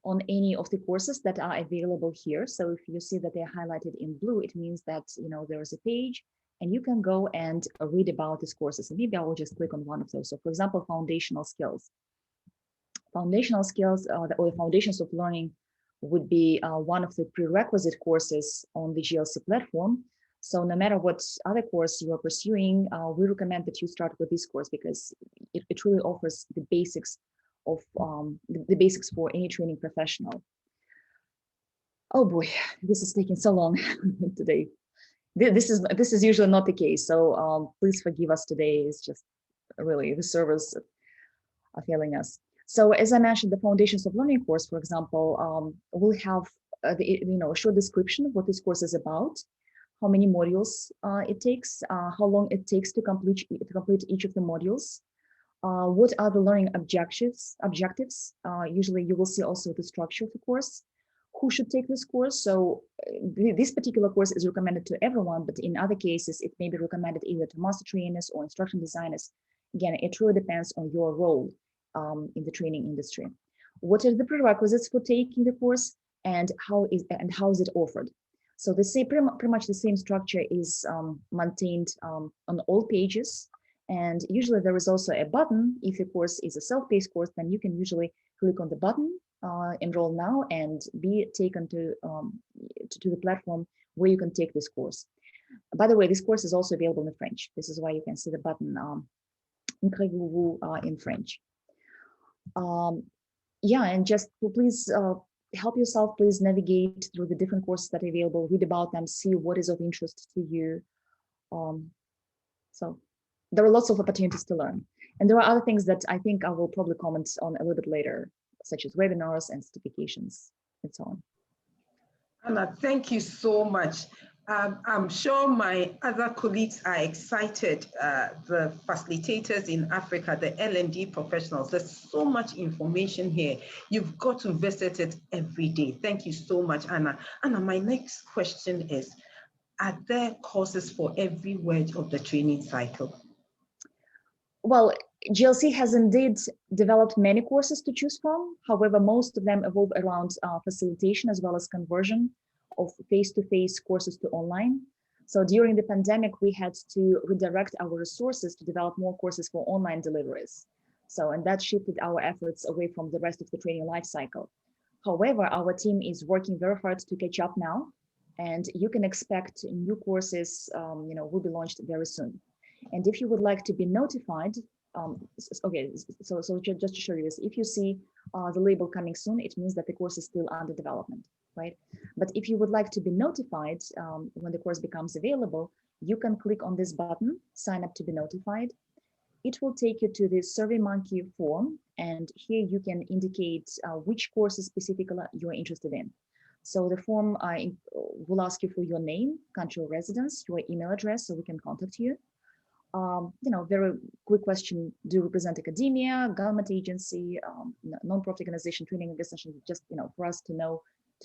on any of the courses that are available here. So if you see that they're highlighted in blue, it means that there is a page and you can go and read about these courses. And maybe I will just click on one of those. So for example, foundational skills. Foundational skills or the foundations of learning would be one of the prerequisite courses on the GLC platform. So no matter what other course you are pursuing, we recommend that you start with this course because it really offers the basics of the basics for any training professional. Oh boy, this is taking so long today. This is usually not the case. So please forgive us today. It's just really the servers are failing us. So as I mentioned, the Foundations of Learning course, for example, will have a short description of what this course is about, how many modules it takes, how long it takes to complete each of the modules, what are the learning objectives. Usually you will see also the structure of the course, who should take this course. So this particular course is recommended to everyone, but in other cases, it may be recommended either to master trainers or instruction designers. Again, it really depends on your role in the training industry. What are the prerequisites for taking the course, and how is it offered? So pretty much the same structure is maintained on all pages, And usually there is also a button. If the course is a self-paced course, then you can usually click on the button, enroll now, and be taken to the platform where you can take this course. By the way, this course is also available in French. This is why you can see the button in French. Yeah, and just please help yourself, please navigate through the different courses that are available, read about them, see what is of interest to you. So there are lots of opportunities to learn. And there are other things that I think I will probably comment on a little bit later, such as webinars and certifications and so on. Anna, thank you so much. I'm sure my other colleagues are excited, the facilitators in Africa, the L&D professionals. There's so much information here. You've got to visit it every day. Thank you so much, Anna. Anna, my next question is, are there courses for every word of the training cycle? Well, GLC has indeed developed many courses to choose from. However, most of them evolve around facilitation as well as conversion of face-to-face courses to online. So during the pandemic, we had to redirect our resources to develop more courses for online deliveries. And that shifted our efforts away from the rest of the training lifecycle. However, our team is working very hard to catch up now, and you can expect new courses will be launched very soon. And if you would like to be notified, okay, so just to show you this, if you see the label coming soon, it means that the course is still under development, right? But if you would like to be notified when the course becomes available, you can click on this button, sign up to be notified. It will take you to the SurveyMonkey form, and here you can indicate which courses specifically you're interested in. So the form will ask you for your name, country of residence, your email address, so we can contact you. Very quick question: do you represent academia, government agency, non-profit organization, training organization? Just for us to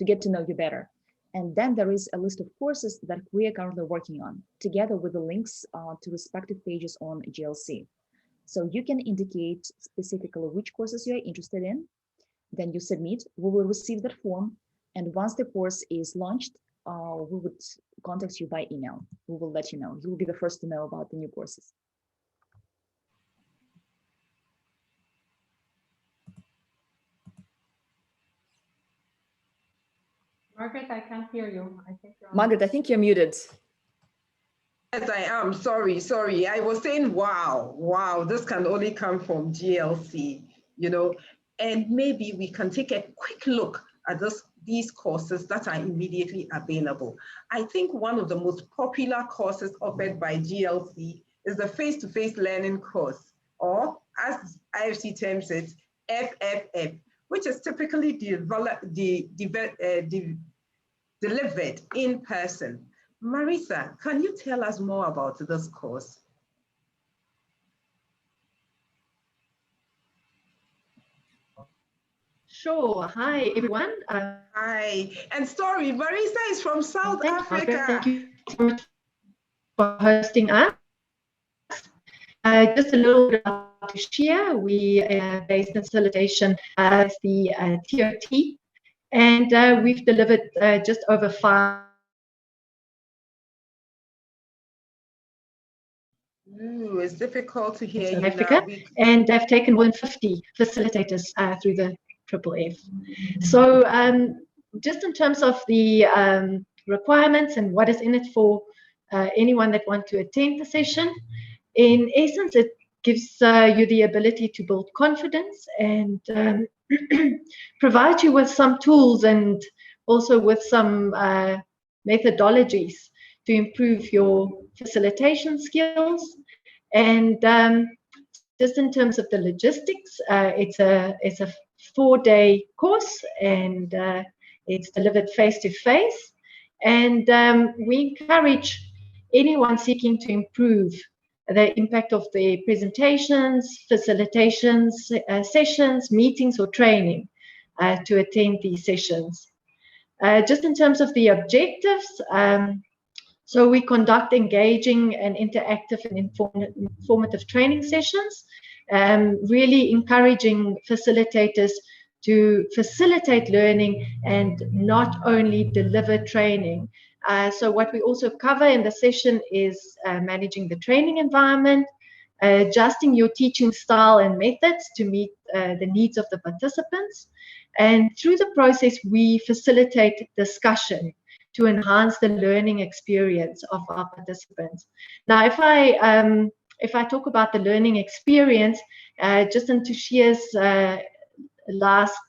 get to know you better. And then there is a list of courses that we are currently working on, together with the links to respective pages on GLC. So you can indicate specifically which courses you are interested in. Then you submit. We will receive that form, and once the course is launched, we would contact you by email. We will let you know. You will be the first to know about the new courses. Margaret, I can't hear you. I think you're Margaret, I think you're muted. Yes, I am. Sorry. I was saying, wow, this can only come from GLC, and maybe we can take a quick look at these courses that are immediately available. I think one of the most popular courses offered by GLC is the face-to-face learning course, or as IFC terms it, FFF, which is typically delivered in person. Marisa, can you tell us more about this course? Sure. Hi, everyone. Hi. And sorry, Marisa is from South Africa. Thank you so much for hosting us. Just a little bit to share. We are based in facilitation as the TOT, and we've delivered just over 5. Ooh, it's difficult to hear in you Africa, now. and I've taken more than 50 facilitators through the FFF. So just in terms of the requirements and what is in it for anyone that wants to attend the session, in essence, it gives you the ability to build confidence and provide you with some tools and also with some methodologies to improve your facilitation skills. And just in terms of the logistics, it's a 4-day course, and it's delivered face-to-face. And we encourage anyone seeking to improve the impact of their presentations, facilitations, sessions, meetings, or training to attend these sessions. Just in terms of the objectives, so we conduct engaging and interactive and informative training sessions, really encouraging facilitators to facilitate learning and not only deliver training. So what we also cover in the session is managing the training environment, adjusting your teaching style and methods to meet the needs of the participants. And through the process, we facilitate discussion to enhance the learning experience of our participants. Now, if I talk about the learning experience, just in Tushia's last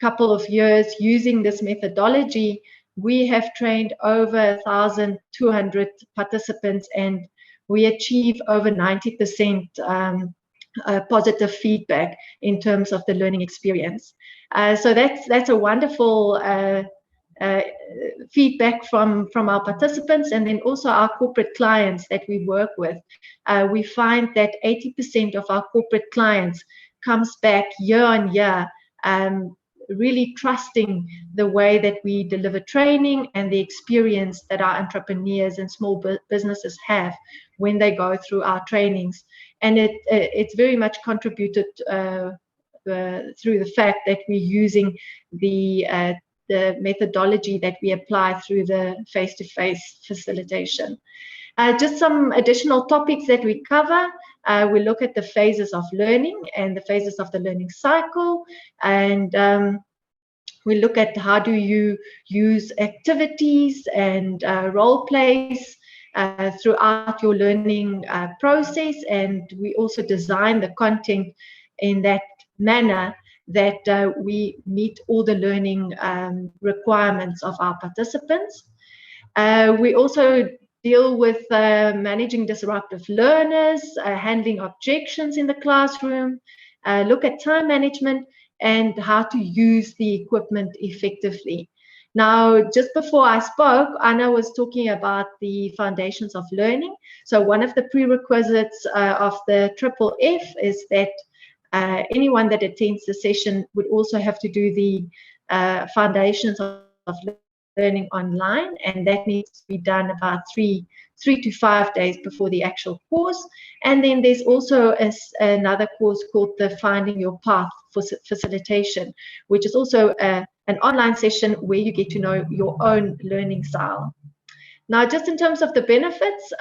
couple of years using this methodology, we have trained over 1,200 participants, and we achieve over 90% positive feedback in terms of the learning experience. So that's a wonderful feedback from our participants, and then also our corporate clients that we work with. We find that 80% of our corporate clients comes back year on year, really trusting the way that we deliver training and the experience that our entrepreneurs and small businesses have when they go through our trainings. And it's very much contributed through the fact that we're using the methodology that we apply through the face-to-face facilitation. Just some additional topics that we cover. We look at the phases of learning and the phases of the learning cycle, and we look at how do you use activities and role plays throughout your learning process, and we also design the content in that manner that we meet all the learning requirements of our participants. We also deal with managing disruptive learners, handling objections in the classroom, look at time management, and how to use the equipment effectively. Now, just before I spoke, Anna was talking about the foundations of learning. So one of the prerequisites of the FFF is that anyone that attends the session would also have to do the foundations of learning online, and that needs to be done about three to 5 days before the actual course. And then there's also another course called the Finding Your Path for Facilitation, which is also an online session where you get to know your own learning style. Now, just in terms of the benefits,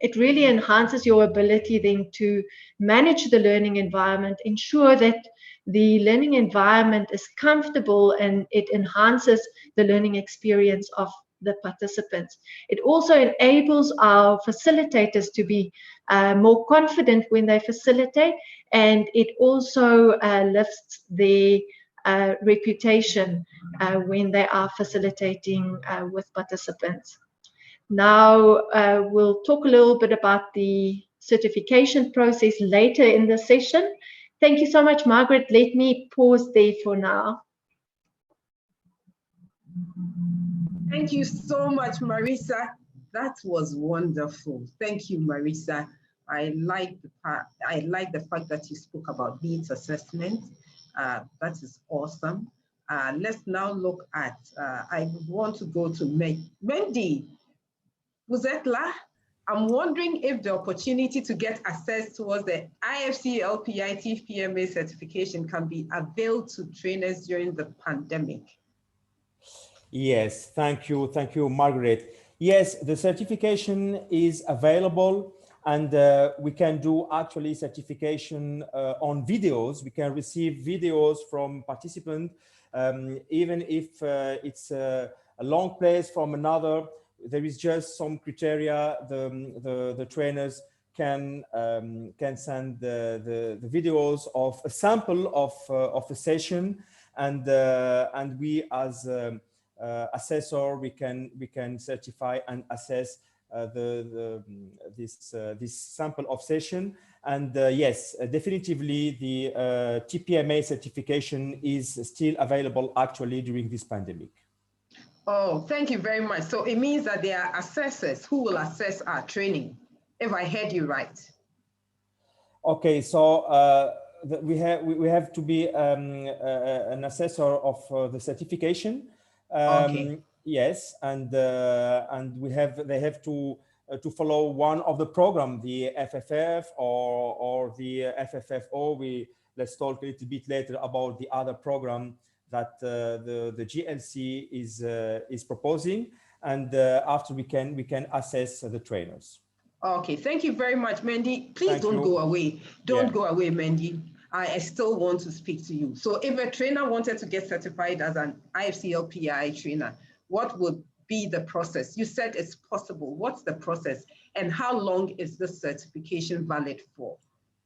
it really enhances your ability then to manage the learning environment, ensure that the learning environment is comfortable, and it enhances the learning experience of the participants. It also enables our facilitators to be more confident when they facilitate, and it also lifts their reputation when they are facilitating with participants. Now, we'll talk a little bit about the certification process later in the session. Thank you so much, Margaret. Let me pause there for now. Thank you so much, Marisa. That was wonderful. Thank you, Marisa. I like the fact that you spoke about needs assessment. That is awesome. Let's now look at, I want to go to Mendy Buzetla. I'm wondering if the opportunity to get access towards the Ifc Lpi Tpma certification can be availed to trainers during the pandemic. Yes, thank you, Margaret. Yes, the certification is available, and we can do actually certification on videos. We can receive videos from participants, even if it's a long place from another. There is just some criteria. The trainers can send the videos of a sample of a session, and we as assessor we can certify and assess this sample of session. And yes, definitively the Tpma certification is still available actually during this pandemic. Oh, thank you very much. So it means that there are assessors who will assess our training, if I heard you right. Okay, so we have to be an assessor of the certification. Okay. Yes, and they have to follow one of the program, the FFF or the FFFO. Let's talk a little bit later about the other program that the GLC is proposing, and after we can assess the trainers. Okay, thank you very much, Mandy. Please don't go away. Don't go away, Mandy. I still want to speak to you. So if a trainer wanted to get certified as an Ifc Lpi trainer, what would be the process? You said it's possible. What's the process? And how long is this certification valid for?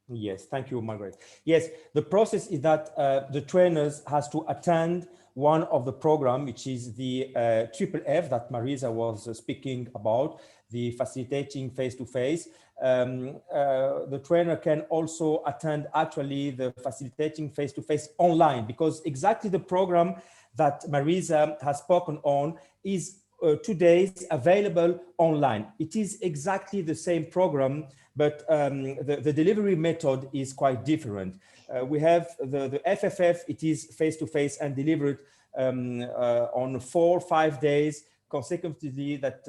Yes, thank you, Margaret. Yes, the process is that the trainers has to attend one of the program, which is the FFF that Marisa was speaking about, the facilitating face-to-face. The trainer can also attend actually the facilitating face-to-face online, because exactly the program that Marisa has spoken on is today available online. It is exactly the same program, but the delivery method is quite different. We have the FFF, it is face-to-face and delivered on 4 or 5 days consecutively, that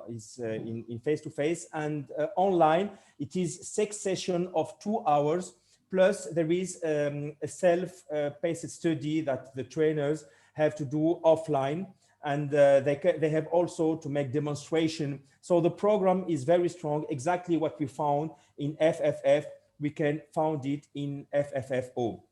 is in face-to-face, and online it is 6 sessions of 2 hours, plus there is a self-paced study that the trainers have to do offline, and they have also to make demonstration. So the program is very strong. Exactly what we found in FFF, we can find it in FFFO.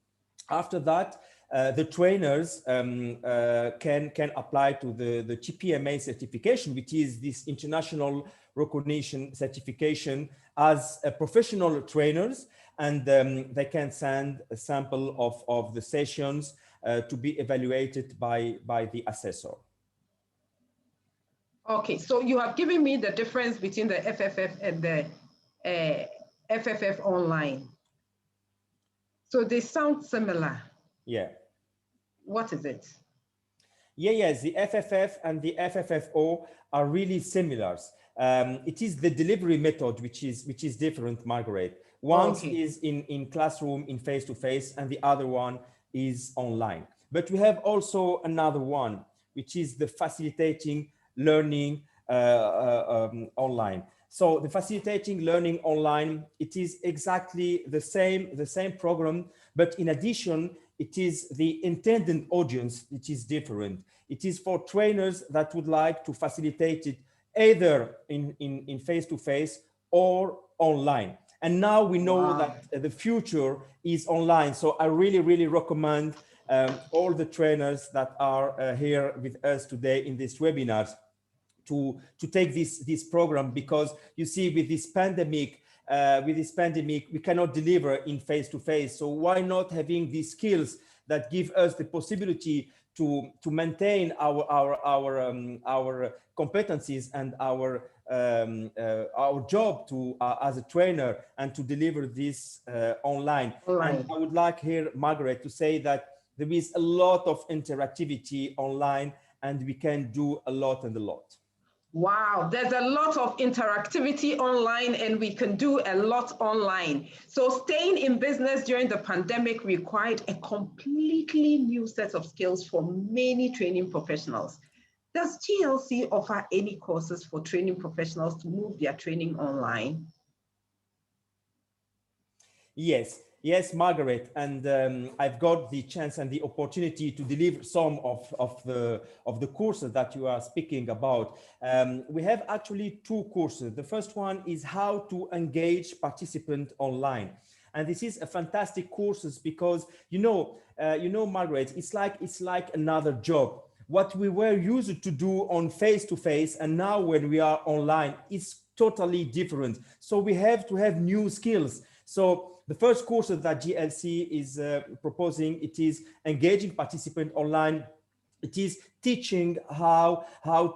After that, the trainers can apply to the Tpma certification, which is this international recognition certification as professional trainers, and they can send a sample of the sessions to be evaluated by the assessor. Okay, so you have given me the difference between the FFF and the FFF online. So they sound similar. Yeah. What is it? Yes, the FFF and the FFFO are really similar. It is the delivery method which is different, Margaret. One is in classroom, in face-to-face, and the other one is online. But we have also another one, which is the facilitating learning online. So the facilitating learning online, it is exactly the same program, but in addition, it is the intended audience which is different. It is for trainers that would like to facilitate it either in face-to-face or online. And now we know that the future is online. So I really recommend all the trainers that are here with us today in this webinar to take this program, because you see, with this pandemic, we cannot deliver in face-to-face. So why not having these skills that give us the possibility to maintain our competencies and our job to as a trainer, and to deliver this online. And I would like here, Margaret, to say that there is a lot of interactivity online, and we can do a lot and a lot. Wow, there's a lot of interactivity online, and we can do a lot online. So staying in business during the pandemic required a completely new set of skills for many training professionals. Does GLC offer any courses for training professionals to move their training online? Yes, Margaret, and I've got the chance and the opportunity to deliver some of the courses that you are speaking about. We have actually 2 courses. The first one is how to engage participants online, and this is a fantastic course, because you know, Margaret, it's like another job. What we were used to do on face-to-face, and now when we are online, it's totally different. So we have to have new skills. So the first course that GLC is proposing, it is engaging participants online. It is teaching how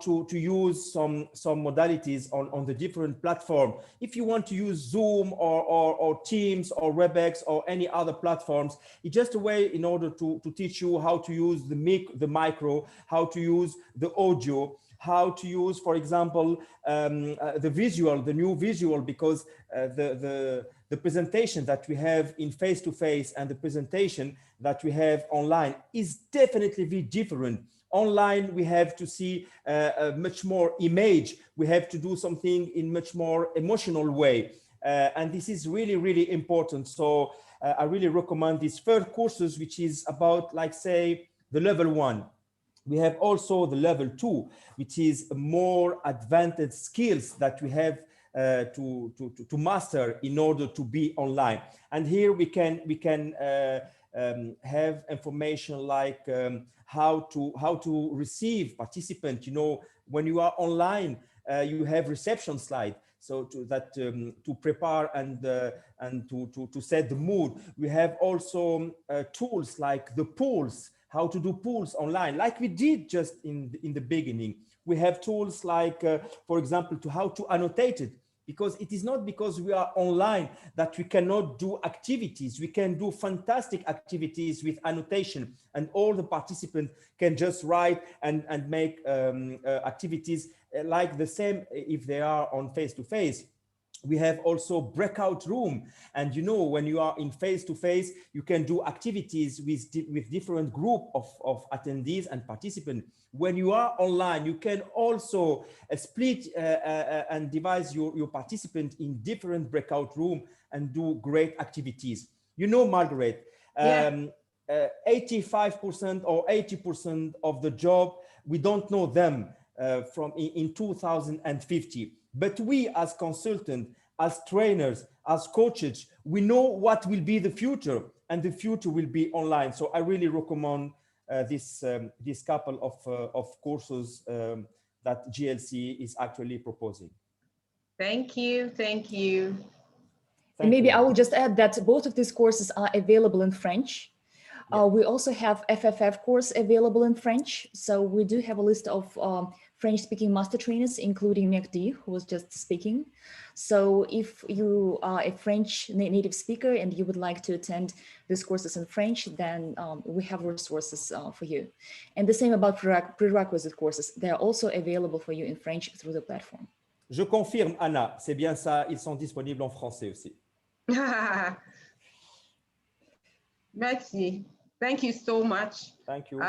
to use some modalities on the different platform. If you want to use Zoom or Teams or Webex or any other platforms, it's just a way in order to teach you how to use the micro, how to use the audio, how to use, for example, the new visual, because the presentation that we have in face-to-face and the presentation that we have online is definitely very different. Online, we have to see a much more image. We have to do something in much more emotional way. And this is really important. So I really recommend these first courses, which is about, like, say, the level 1. We have also the level 2, which is more advanced skills that we have to master in order to be online. And here we can have information like how to receive participants. You know, when you are online, you have reception slide. So to prepare and to set the mood. We have also tools like the polls, how to do polls online, like we did just in the beginning. We have tools like, for example, how to annotate it, because it is not because we are online that we cannot do activities. We can do fantastic activities with annotation, and all the participants can just write and make activities like the same if they are on face-to-face. We have also breakout room, and you know, when you are in face-to-face, you can do activities with different group of attendees and participants. When you are online, you can also split and divide your participants in different breakout room and do great activities. You know, Margaret, 85% or 80% of the job, we don't know them from in 2050. But we as consultants, as trainers, as coaches, we know what will be the future, and the future will be online. So I really recommend this couple of courses that GLC is actually proposing. Thank you, thank you. And maybe I will just add that both of these courses are available in French. We also have FFF course available in French. So we do have a list of French-speaking master trainers, including Mehdi, who was just speaking. So if you are a French native speaker and you would like to attend these courses in French, then we have resources for you. And the same about prerequisite courses. They are also available for you in French through the platform. Je confirme, Anna, c'est bien ça, ils sont disponibles en français aussi. Merci. Thank you so much. Thank you.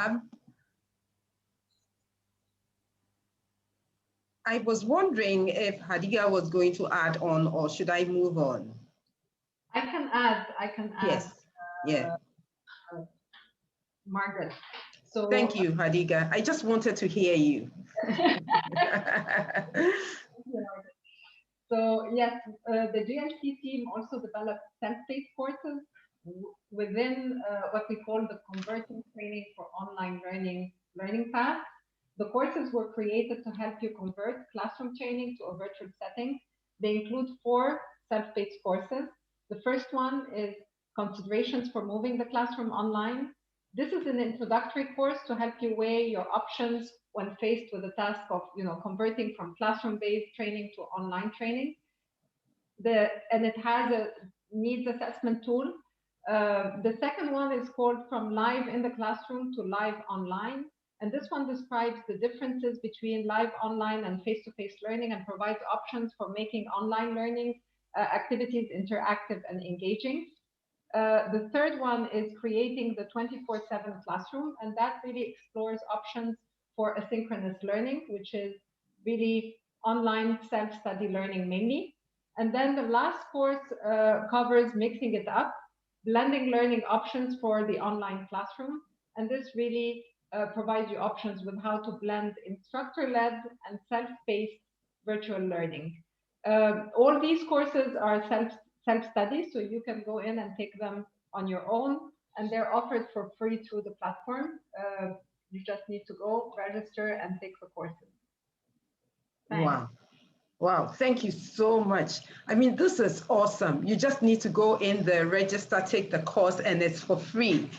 I was wondering if Khadiga was going to add on, or should I move on? I can add. Yes. Margaret. So thank you, Khadiga. I just wanted to hear you. So yes, the GLC team also developed self-paced courses within what we call the converting training for online learning path. The courses were created to help you convert classroom training to a virtual setting. They include 4 self-paced courses. The first one is considerations for moving the classroom online. This is an introductory course to help you weigh your options when faced with the task of, converting from classroom-based training to online training. And it has a needs assessment tool. The second one is called From Live in the Classroom to Live Online. And this one describes the differences between live online and face-to-face learning and provides options for making online learning activities interactive and engaging. The third one is creating the 24/7 classroom, and that really explores options for asynchronous learning, which is really online self-study learning mainly. And then the last course covers mixing it up, blending learning options for the online classroom. And this really provides you options with how to blend instructor-led and self-paced virtual learning. All these courses are self-study, so you can go in and take them on your own, and they're offered for free through the platform. You just need to go register and take the courses. Thanks. Wow, thank you so much. I mean, this is awesome. You just need to go in there, register, take the course, and it's for free.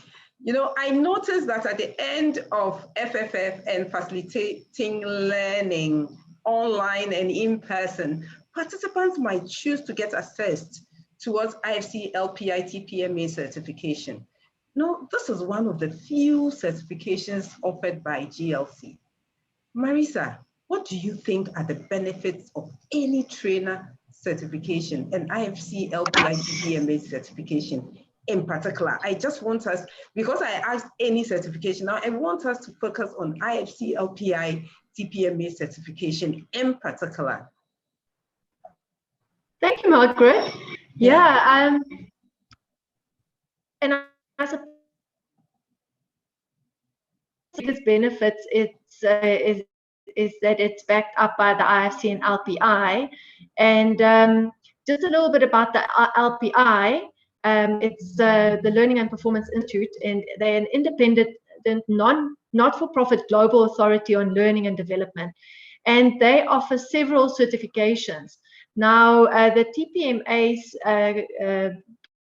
I noticed that at the end of FFF and facilitating learning online and in person, participants might choose to get assessed towards Ifc Lpi Tpma certification. Now, this is one of the few certifications offered by GLC. Marisa, what do you think are the benefits of any trainer certification and Ifc Lpi Tpma certification in particular? I just want us, because I asked any certification, now I want us to focus on Ifc Lpi Tpma certification in particular. Thank you, Margaret. Yeah, and I suppose its benefits, is that it's backed up by the IFC and LPI. And just a little bit about the LPI. It's the Learning and Performance Institute, and they're an independent, not-for-profit global authority on learning and development. And they offer several certifications. Now, the TPMA's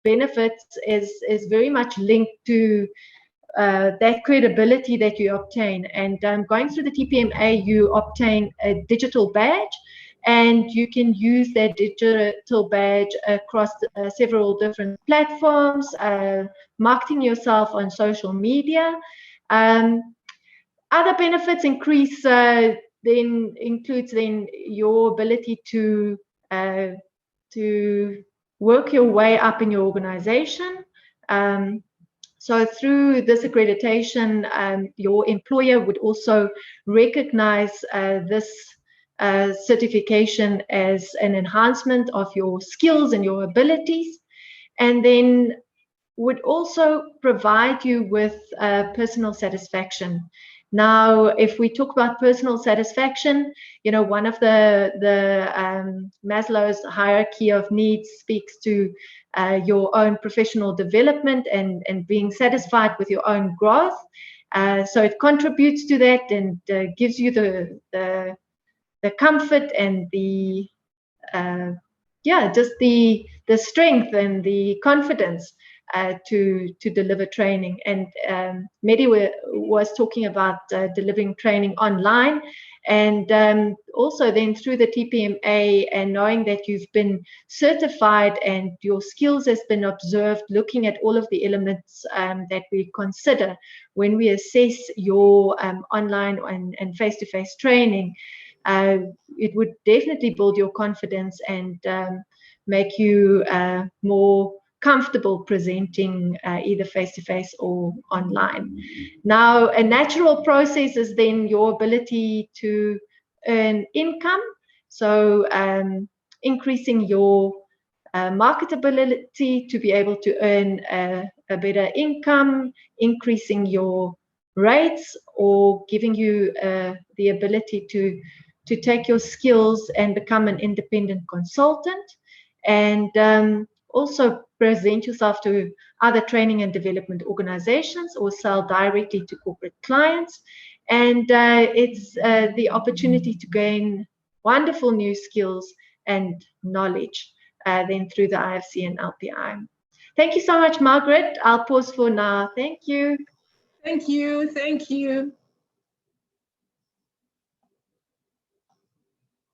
benefits is very much linked to that credibility that you obtain. And going through the TPMA, you obtain a digital badge, and you can use that digital badge across several different platforms, marketing yourself on social media. Other benefits includes your ability to work your way up in your organization. So through this accreditation, your employer would also recognize this certification as an enhancement of your skills and your abilities, and then would also provide you with personal satisfaction. Now, if we talk about personal satisfaction, you know, one of the Maslow's hierarchy of needs speaks to your own professional development and being satisfied with your own growth. So it contributes to that and gives you the comfort and the just the strength and the confidence to deliver training. And Mehdi was talking about delivering training online, and also then through the TPMA, and knowing that you've been certified and your skills has been observed, looking at all of the elements that we consider when we assess your online and face-to-face training. It would definitely build your confidence and make you more comfortable presenting either face-to-face or online. Now, a natural process is then your ability to earn income. So increasing your marketability to be able to earn a better income, increasing your rates, or giving you the ability to take your skills and become an independent consultant, and also present yourself to other training and development organizations or sell directly to corporate clients. And it's the opportunity to gain wonderful new skills and knowledge then through the IFC and LPI. Thank you so much, Margaret. I'll pause for now. Thank you. Thank you. Thank you.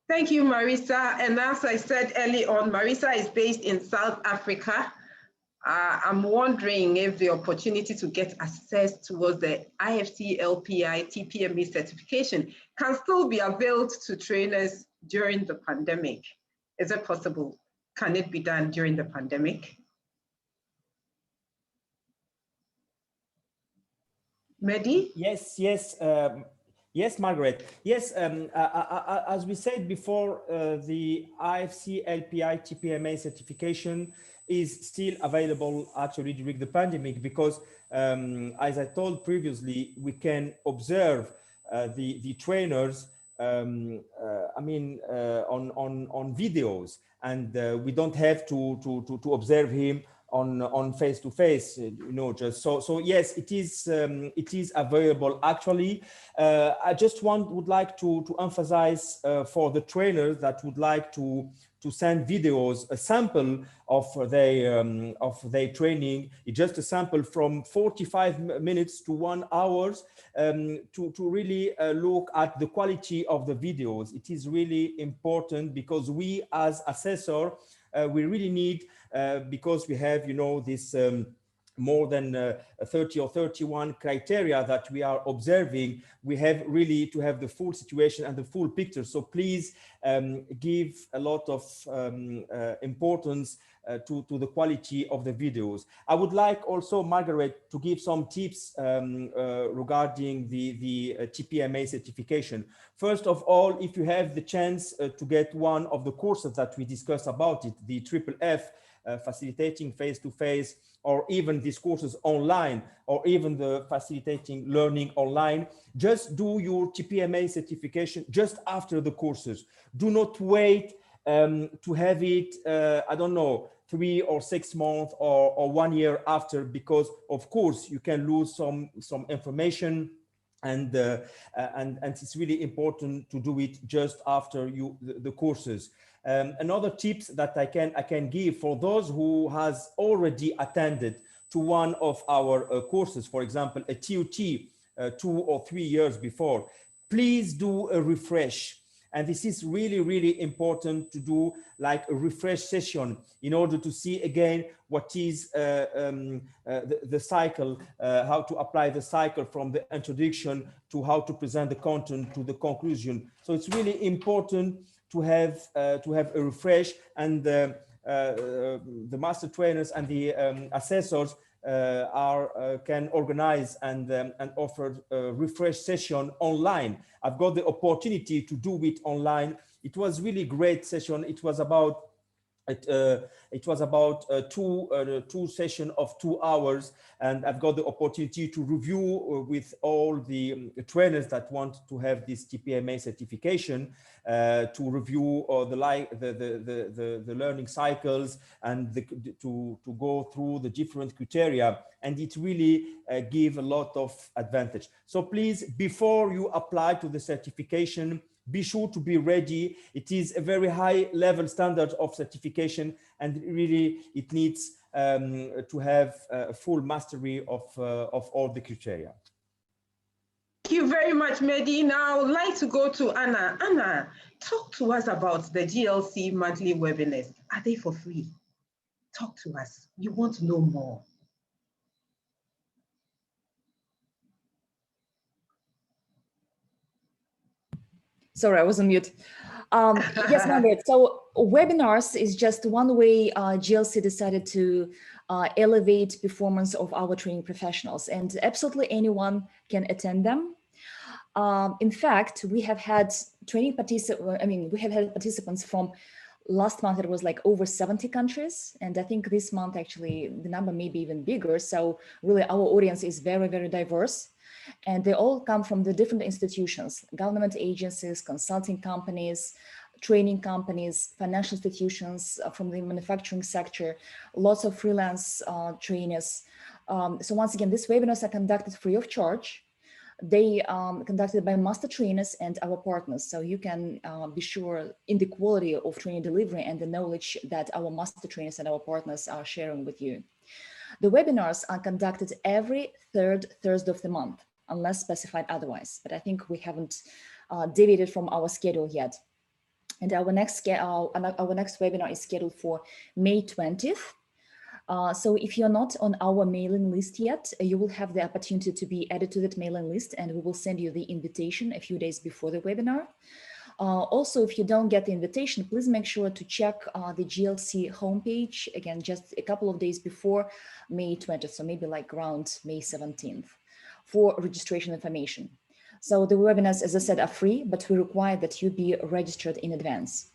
Thank you, Marisa. And as I said early on, Marisa is based in South Africa. I'm wondering if the opportunity to get access towards the Ifc Lpi Tpma certification can still be availed to trainers during the pandemic. Is it possible? Can it be done during the pandemic? Mehdi? Yes, yes. Yes, Margaret. Yes, as we said before, the Ifc Lpi Tpma certification is still available actually during the pandemic, because as I told previously, we can observe the trainers on videos, and we don't have to observe him on face-to-face, you know, just so yes, it is available actually. I just would like to emphasize for the trainers that would like to send videos, a sample of their training, just a sample from 45 minutes to 1 hour, to really look at the quality of the videos. It is really important, because we as assessor, we really need, because we have, you know, this more than 30 or 31 criteria that we are observing, we have really to have the full situation and the full picture. So please give a lot of importance to the quality of the videos. I would like also, Margaret, to give some tips regarding the Tpma certification. First of all, if you have the chance to get one of the courses that we discussed about it, the FFF, facilitating face-to-face, or even these courses online, or even the facilitating learning online, just do your Tpma certification just after the courses. Do not wait to have it, I don't know, 3 or 6 months or 1 year after, because of course you can lose some information, and it's really important to do it just after the courses. Another tips that I can give for those who has already attended to one of our courses, for example, a TUT 2 or 3 years before, please do a refresh. And this is really, really important to do like a refresh session in order to see again what is the cycle, how to apply the cycle from the introduction to how to present the content to the conclusion. So it's really important to have a refresh, and the master trainers and the assessors can organize and offer a refresh session online. I've got the opportunity to do it online. It was really great session. It was about two sessions of 2 hours, and I've got the opportunity to review with all the trainers that want to have this Tpma certification, to review the learning cycles, and to go through the different criteria, and it really give a lot of advantage. So please, before you apply to the certification, be sure to be ready. It is a very high level standard of certification, and really it needs to have a full mastery of all the criteria. Thank you very much, Mehdi. Now I'd like to go to Anna. Anna, talk to us about the GLC monthly webinars. Are they for free? Talk to us. You want to know more. Sorry, I was on mute. Yes, Margaret. So webinars is just one way GLC decided to elevate performance of our training professionals, and absolutely anyone can attend them. In fact, we have had participants from last month. It was like over 70 countries, and I think this month actually the number may be even bigger. So really our audience is very, very diverse. And they all come from the different institutions, government agencies, consulting companies, training companies, financial institutions, from the manufacturing sector, lots of freelance trainers. So once again, these webinars are conducted free of charge. They conducted by master trainers and our partners. So you can be sure in the quality of training delivery and the knowledge that our master trainers and our partners are sharing with you. The webinars are conducted every 3rd Thursday of the month, unless specified otherwise, but I think we haven't deviated from our schedule yet. And our next webinar is scheduled for May 20th. So if you're not on our mailing list yet, you will have the opportunity to be added to that mailing list, and we will send you the invitation a few days before the webinar. Also, if you don't get the invitation, please make sure to check the GLC homepage, again, just a couple of days before May 20th, so maybe like around May 17th, for registration information. So the webinars, as I said, are free, but we require that you be registered in advance.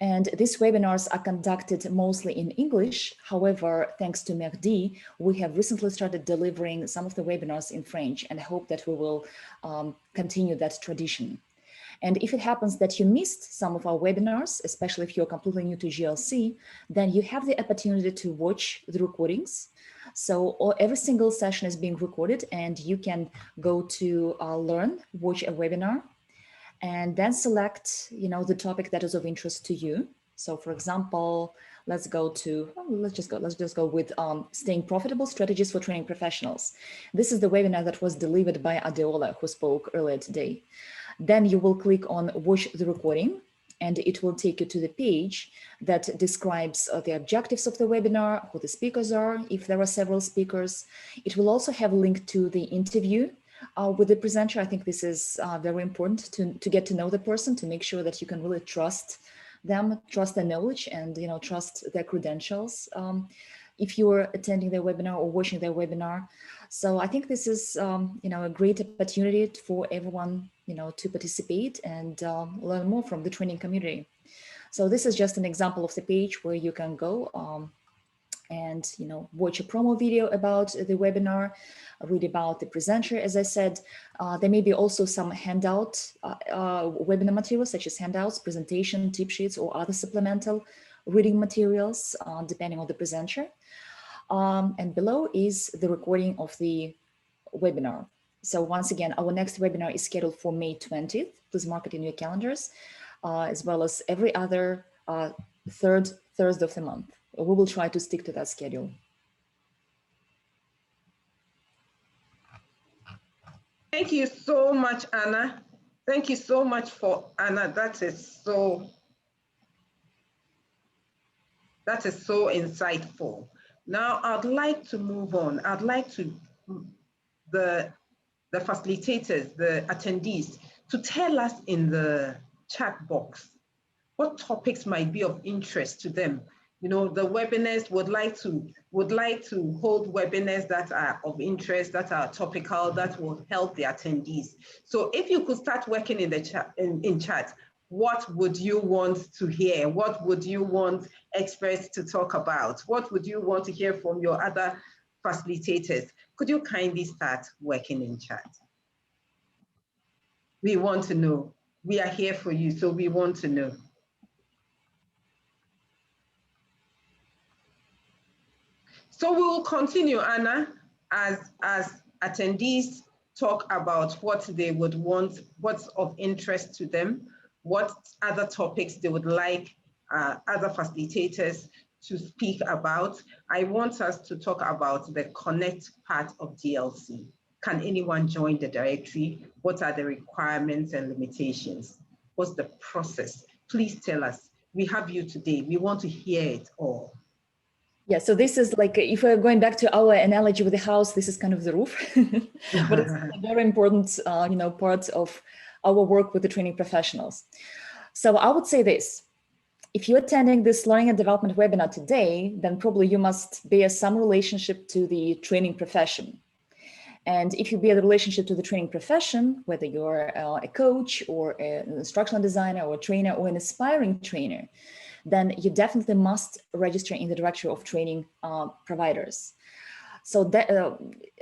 And these webinars are conducted mostly in English. However, thanks to Mehdi, we have recently started delivering some of the webinars in French, and I hope that we will continue that tradition. And if it happens that you missed some of our webinars, especially if you're completely new to GLC, then you have the opportunity to watch the recordings. So every single session is being recorded, and you can go to Learn, watch a webinar, and then select, the topic that is of interest to you. So for example, let's just go with staying profitable strategies for training professionals. This is the webinar that was delivered by Adeola, who spoke earlier today. Then you will click on watch the recording, and it will take you to the page that describes the objectives of the webinar, who the speakers are, if there are several speakers. It will also have a link to the interview With the presenter, I think this is very important to get to know the person, to make sure that you can really trust them, trust their knowledge, and trust their credentials if you're attending their webinar or watching their webinar. So I think this is a great opportunity for everyone to participate and learn more from the training community. So this is just an example of the page where you can go and watch a promo video about the webinar, read about the presenter. As I said, there may be also some handout webinar materials, such as handouts, presentation, tip sheets, or other supplemental reading materials, depending on the presenter. And below is the recording of the webinar. So once again, our next webinar is scheduled for May 20th. Please mark it in your calendars, as well as every other third Thursday of the month. We will try to stick to that schedule. Thank you so much, Anna. Thank you so much for Anna. That is so insightful. Now I'd like to move on. I'd like to the facilitators, the attendees, to tell us in the chat box what topics might be of interest to them. The webinars would like to hold webinars that are of interest, that are topical, that will help the attendees. So if you could start working in the chat, in chat, what would you want to hear? What would you want experts to talk about? What would you want to hear from your other facilitators? Could you kindly start working in chat? We want to know. We are here for you, so we want to know. So we will continue, Anna, as attendees talk about what they would want, what's of interest to them, what other topics they would like other facilitators to speak about. I want us to talk about the connect part of GLC. Can anyone join the directory? What are the requirements and limitations? What's the process? Please tell us. We have you today. We want to hear it all. Yeah, so this is like, if we're going back to our analogy with the house, this is kind of the roof, but it's a very important, part of our work with the training professionals. So I would say this: if you're attending this learning and development webinar today, then probably you must bear some relationship to the training profession. And if you bear the relationship to the training profession, whether you're a coach or an instructional designer or a trainer or an aspiring trainer, then you definitely must register in the directory of training providers. So that,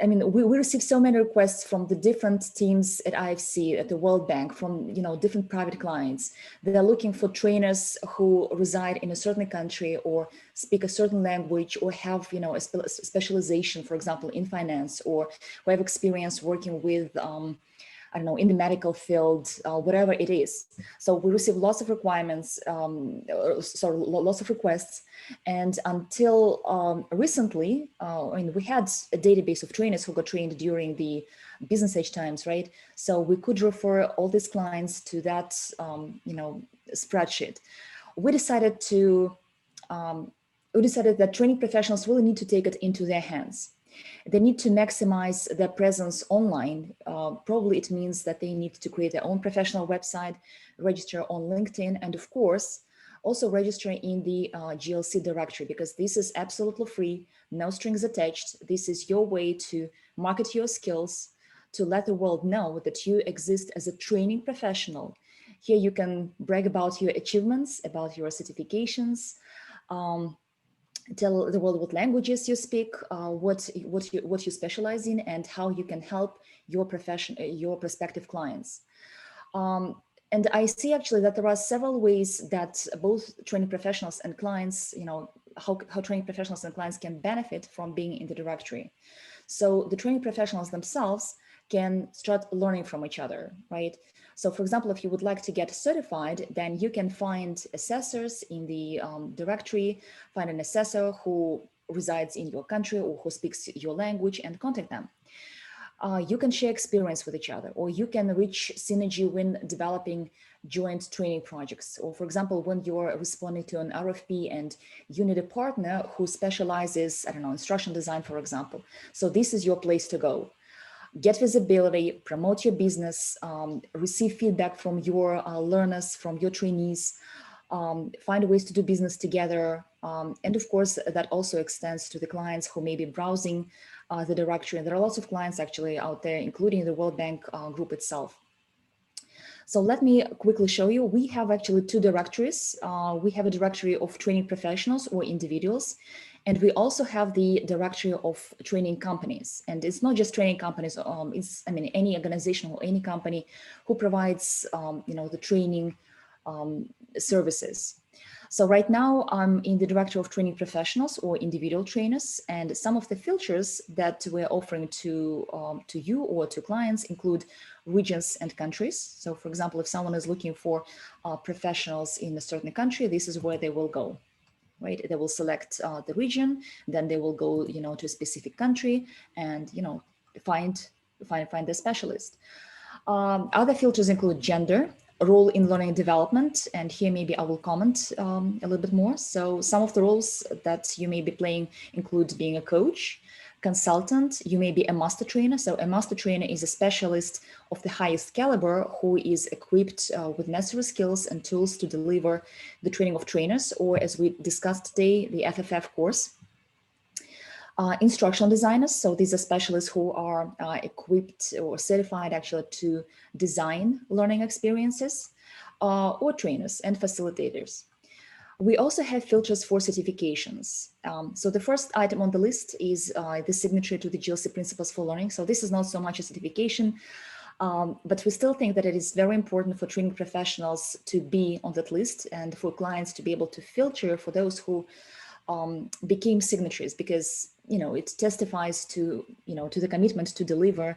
we receive so many requests from the different teams at IFC, at the World Bank, from different private clients. They are looking for trainers who reside in a certain country or speak a certain language or have a specialization, for example, in finance, or who have experience working with in the medical field, whatever it is. So we receive lots of requirements, lots of requests. And until recently, we had a database of trainers who got trained during the business age times, right? So we could refer all these clients to that, spreadsheet. We decided that training professionals really need to take it into their hands. They need to maximize their presence online. Probably it means that they need to create their own professional website, register on LinkedIn, and of course, also register in the GLC directory, because this is absolutely free, no strings attached. This is your way to market your skills, to let the world know that you exist as a training professional. Here you can brag about your achievements, about your certifications, tell the world what languages you speak, what you specialize in, and how you can help your prospective clients. And I see actually that there are several ways that both training professionals and clients, how training professionals and clients can benefit from being in the directory. So the training professionals themselves can start learning from each other, right? So for example, if you would like to get certified, then you can find assessors in the directory, find an assessor who resides in your country or who speaks your language, and contact them. You can share experience with each other, or you can reach synergy when developing joint training projects. Or for example, when you're responding to an RFP and you need a partner who specializes, instructional design, for example. So this is your place to go. get visibility, promote your business, receive feedback from your learners, from your trainees, find ways to do business together. And of course, that also extends to the clients who may be browsing the directory. And there are lots of clients actually out there, including the World Bank group itself. So let me quickly show you. We have actually two directories. We have a directory of training professionals or individuals, and we also have the directory of training companies. And it's not just training companies. It's, I mean, any organization or any company who provides, the training services. So right now I'm in the directory of training professionals or individual trainers, and some of the filters that we're offering to you or to clients include regions and countries. So for example, if someone is looking for professionals in a certain country, this is where they will go, right? They will select the region, then they will go, to a specific country and, find the specialist. Other filters include gender, role in learning and development, and here maybe I will comment a little bit more. So some of the roles that you may be playing include being a coach, consultant, you may be a master trainer. So a master trainer is a specialist of the highest caliber who is equipped with necessary skills and tools to deliver the training of trainers, or as we discussed today, the FFF course. Instructional designers, so these are specialists who are equipped or certified actually to design learning experiences, or trainers and facilitators. We also have filters for certifications. So the first item on the list is the signature to the GLC Principles for Learning. So this is not so much a certification, but we still think that it is very important for training professionals to be on that list and for clients to be able to filter for those who became signatories, because it testifies to to the commitment to deliver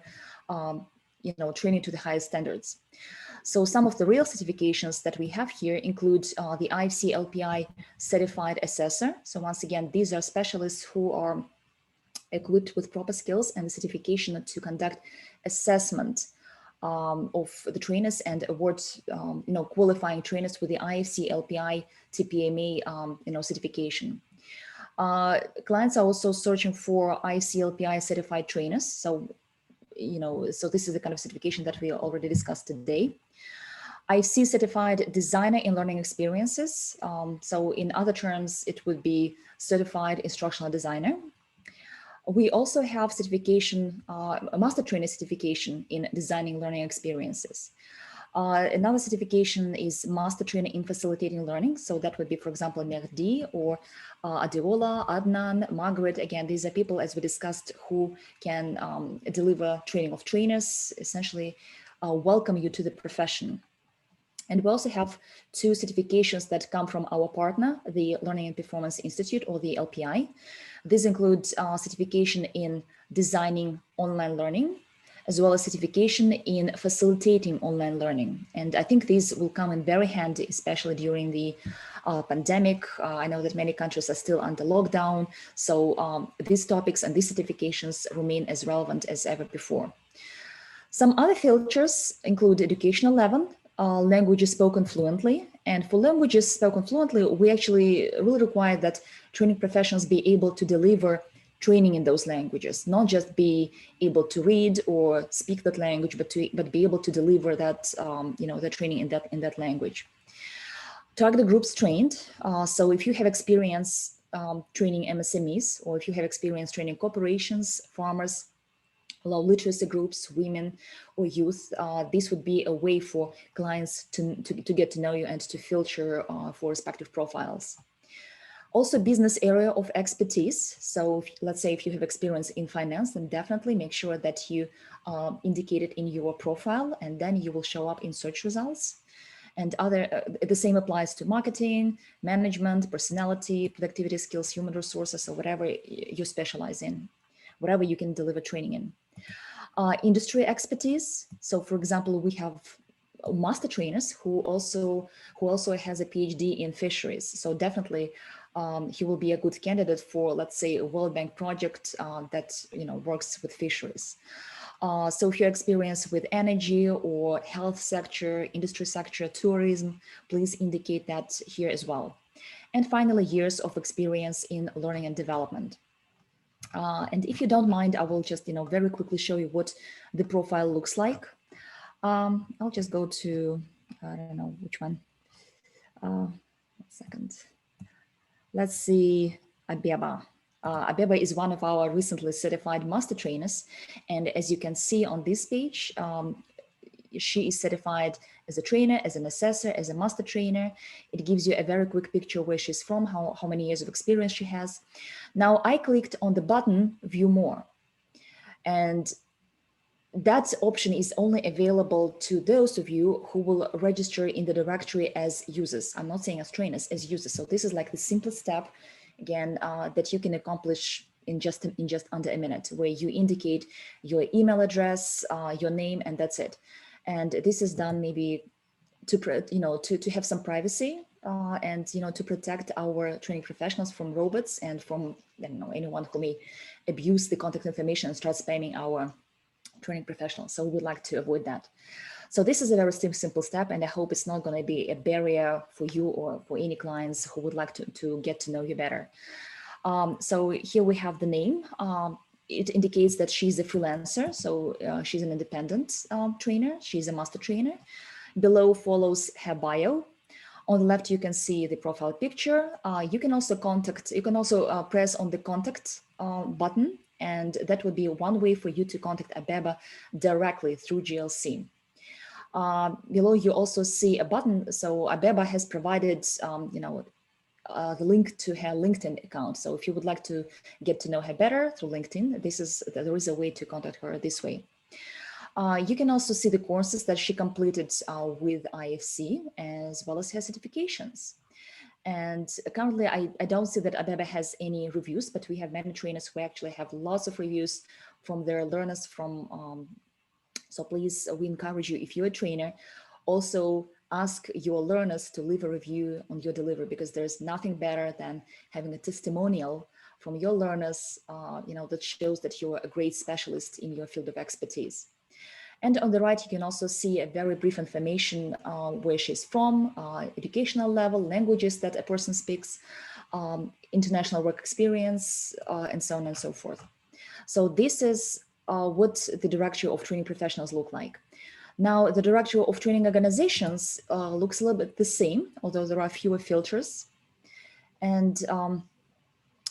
training to the highest standards. So some of the real certifications that we have here include the Ifc Lpi Certified Assessor. So once again, these are specialists who are equipped with proper skills and the certification to conduct assessment of the trainers and award qualifying trainers with the Ifc Lpi Tpma certification. Clients are also searching for Ifc Lpi certified trainers. So, so this is the kind of certification that we already discussed today. Ifc certified designer in learning experiences. So in other terms, it would be certified instructional designer. We also have certification, a master trainer certification in designing learning experiences. Another certification is master trainer in facilitating learning. So that would be, for example, Mehdi or Adiola, Adnan, Margaret. Again, these are people, as we discussed, who can deliver training of trainers, essentially welcome you to the profession. And we also have two certifications that come from our partner, the Learning and Performance Institute, or the LPI. These include certification in designing online learning, as well as certification in facilitating online learning. And I think these will come in very handy, especially during the pandemic. I know that many countries are still under lockdown, so these topics and these certifications remain as relevant as ever before. Some other filters include educational level, languages spoken fluently. And for languages spoken fluently, we actually really require that training professionals be able to deliver training in those languages, not just be able to read or speak that language, but be able to deliver that, the training in that language. Target groups trained. So if you have experience training MSMEs, or if you have experience training corporations, farmers, low literacy groups, women or youth, this would be a way for clients to get to know you and to filter for respective profiles. Also, business area of expertise. So let's say if you have experience in finance, then definitely make sure that you indicate it in your profile, and then you will show up in search results. And the same applies to marketing, management, personality, productivity skills, human resources, or whatever you specialize in, whatever you can deliver training in. Industry expertise. So for example, we have master trainers who also has a PhD in fisheries. So definitely he will be a good candidate for, let's say, a World Bank project that works with fisheries. So if you're experienced with energy or health sector, industry sector, tourism, please indicate that here as well. And finally, years of experience in learning and development. And if you don't mind, I will just, very quickly show you what the profile looks like. I'll just go to, I don't know which one. 1 second. Let's see, Abeba. Abeba is one of our recently certified master trainers. And as you can see on this page, she is certified as a trainer, as an assessor, as a master trainer. It gives you a very quick picture where she's from, how many years of experience she has. Now I clicked on the button, view more. And that option is only available to those of you who will register in the directory as users. I'm not saying as trainers, as users. So this is like the simplest step, again, that you can accomplish in just under a minute, where you indicate your email address, your name, and that's it. And this is done maybe to have some privacy and to protect our training professionals from robots and from anyone who may abuse the contact information and start spamming our training professionals. So we would like to avoid that. So this is a very simple step, and I hope it's not going to be a barrier for you or for any clients who would like to get to know you better. So here we have the name. It indicates that she's a freelancer, so she's an independent trainer. She's a master trainer. Below follows her bio. On the left, you can see the profile picture. You can also press on the contact button, and that would be one way for you to contact Abeba directly through GLC. Below, you also see a button. So Abeba has provided, the link to her LinkedIn account. So if you would like to get to know her better through LinkedIn, there is a way to contact her this way. You can also see the courses that she completed with IFC, as well as her certifications. And currently, I don't see that Abeba has any reviews, but we have many trainers who actually have lots of reviews from their learners. So please, we encourage you, if you're a trainer, also ask your learners to leave a review on your delivery, because there's nothing better than having a testimonial from your learners, that shows that you're a great specialist in your field of expertise. And on the right, you can also see a very brief information where she's from, educational level, languages that a person speaks, international work experience, and so on and so forth. So this is what the directory of training professionals look like. Now, the directory of training organizations looks a little bit the same, although there are fewer filters. And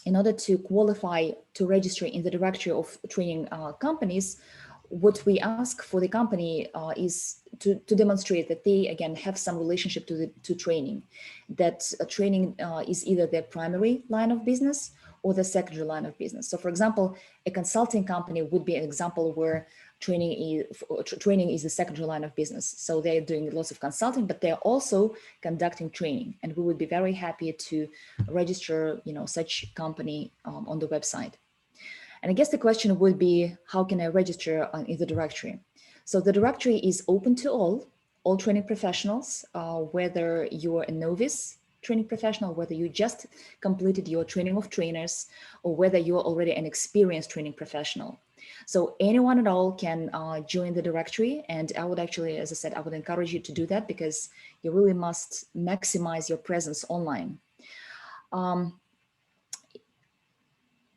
in order to qualify to register in the directory of training companies, what we ask for the company is to demonstrate that they, again, have some relationship to training, that training is either their primary line of business or the secondary line of business. So for example, a consulting company would be an example where training is the secondary line of business. So they're doing lots of consulting, but they're also conducting training. And we would be very happy to register, such company on the website. And I guess the question would be, how can I register in the directory? So the directory is open to all training professionals, whether you're a novice training professional, whether you just completed your training of trainers, or whether you're already an experienced training professional. So anyone at all can join the directory. And I would actually, as I said, I would encourage you to do that, because you really must maximize your presence online.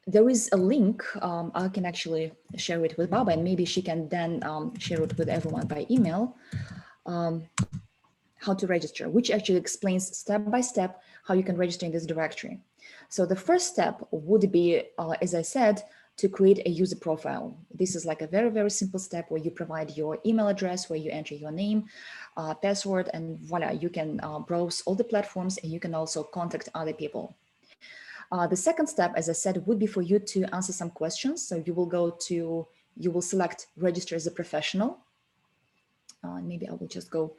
There is a link, I can actually share it with Baba, and maybe she can then share it with everyone by email, how to register, which actually explains step by step how you can register in this directory. So the first step would be, as I said, to create a user profile. This is like a very, very simple step where you provide your email address, where you enter your name, password, and voila, you can browse all the platforms, and you can also contact other people. The second step, as I said, would be for you to answer some questions. So you will select register as a professional. Maybe I will just go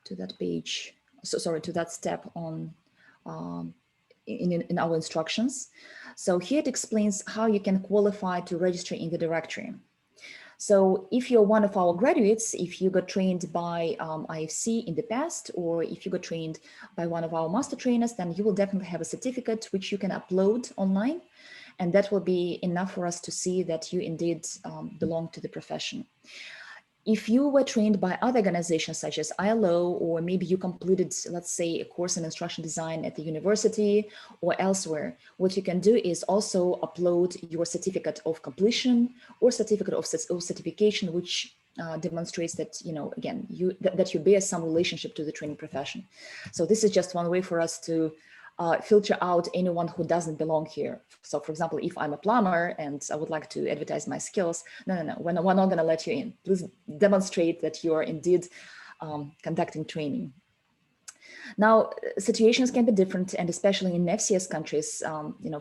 to that page. So sorry, to that step on in our instructions. So here it explains how you can qualify to register in the directory. So if you're one of our graduates, if you got trained by IFC in the past, or if you got trained by one of our master trainers, then you will definitely have a certificate which you can upload online. And that will be enough for us to see that you indeed belong to the profession. If you were trained by other organizations such as ILO, or maybe you completed, let's say, a course in instruction design at the university or elsewhere, what you can do is also upload your certificate of completion or certificate of certification, which demonstrates that, again, that you bear some relationship to the training profession. So this is just one way for us to filter out anyone who doesn't belong here. So for example, if I'm a plumber and I would like to advertise my skills, no, we're not going to let you in. Please demonstrate that you are indeed conducting training. Now, situations can be different, and especially in FCS countries,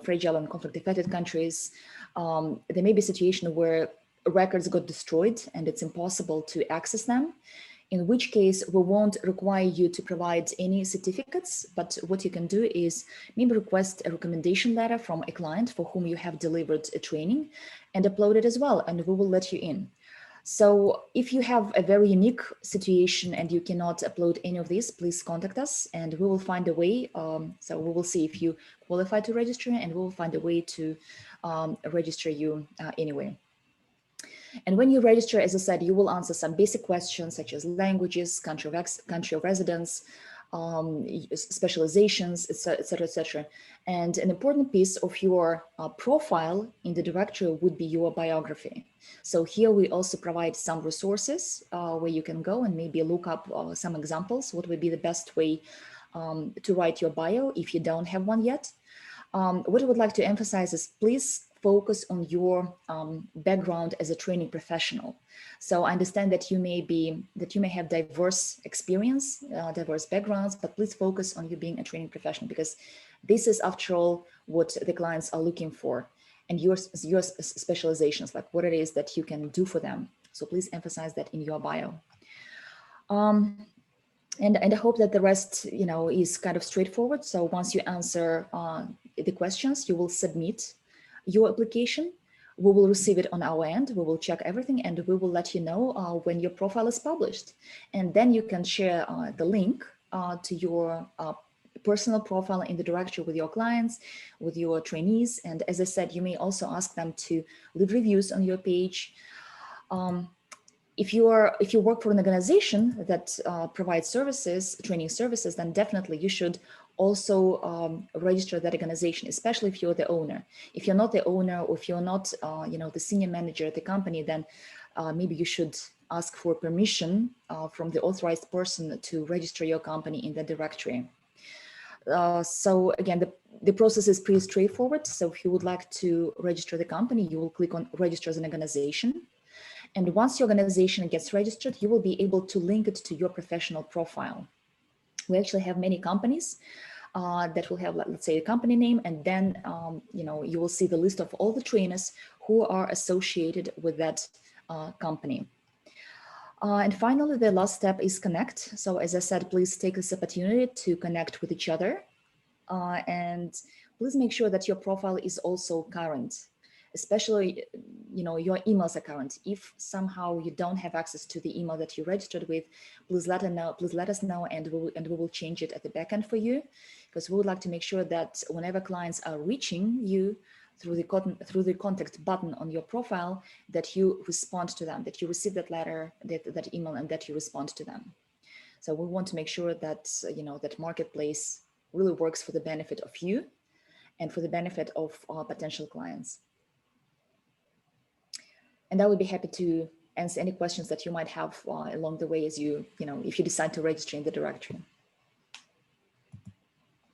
fragile and conflict-affected countries, there may be a situation where records got destroyed and it's impossible to access them, in which case we won't require you to provide any certificates, but what you can do is maybe request a recommendation letter from a client for whom you have delivered a training and upload it as well, and we will let you in. So if you have a very unique situation and you cannot upload any of these, please contact us and we will find a way. So we will see if you qualify to register, and we will find a way to register you anyway. And when you register, as I said, you will answer some basic questions such as languages, country of residence, specializations, etc., etc. And an important piece of your profile in the directory would be your biography. So here we also provide some resources where you can go and maybe look up some examples. What would be the best way to write your bio if you don't have one yet? What I would like to emphasize is please focus on your background as a training professional. So I understand that you may have diverse experience, diverse backgrounds, but please focus on you being a training professional, because this is, after all, what the clients are looking for, and your specializations, like what it is that you can do for them. So please emphasize that in your bio. And I hope that the rest, is kind of straightforward. So once you answer the questions, you will submit your application. We will receive it on our end. We will check everything, and we will let you know when your profile is published. And then you can share the link to your personal profile in the directory with your clients, with your trainees. And as I said, you may also ask them to leave reviews on your page. If you work for an organization that provides services, training services, then definitely you should also register that organization, especially if you're the owner. If you're not the owner, or if you're not, the senior manager at the company, then maybe you should ask for permission from the authorized person to register your company in the directory. So again, the process is pretty straightforward. So if you would like to register the company, you will click on register as an organization. And once your organization gets registered, you will be able to link it to your professional profile. We actually have many companies that will have, let's say, a company name, and then you will see the list of all the trainers who are associated with that company. And finally, the last step is connect. So as I said, please take this opportunity to connect with each other, and please make sure that your profile is also current. Especially, your emails are current. If somehow you don't have access to the email that you registered with, please let us know, and we will change it at the back end for you, because we would like to make sure that whenever clients are reaching you through the contact button on your profile, that you respond to them, that you receive that letter, that email, and that you respond to them. So we want to make sure that that marketplace really works for the benefit of you and for the benefit of our potential clients. And I would be happy to answer any questions that you might have along the way as if you decide to register in the directory.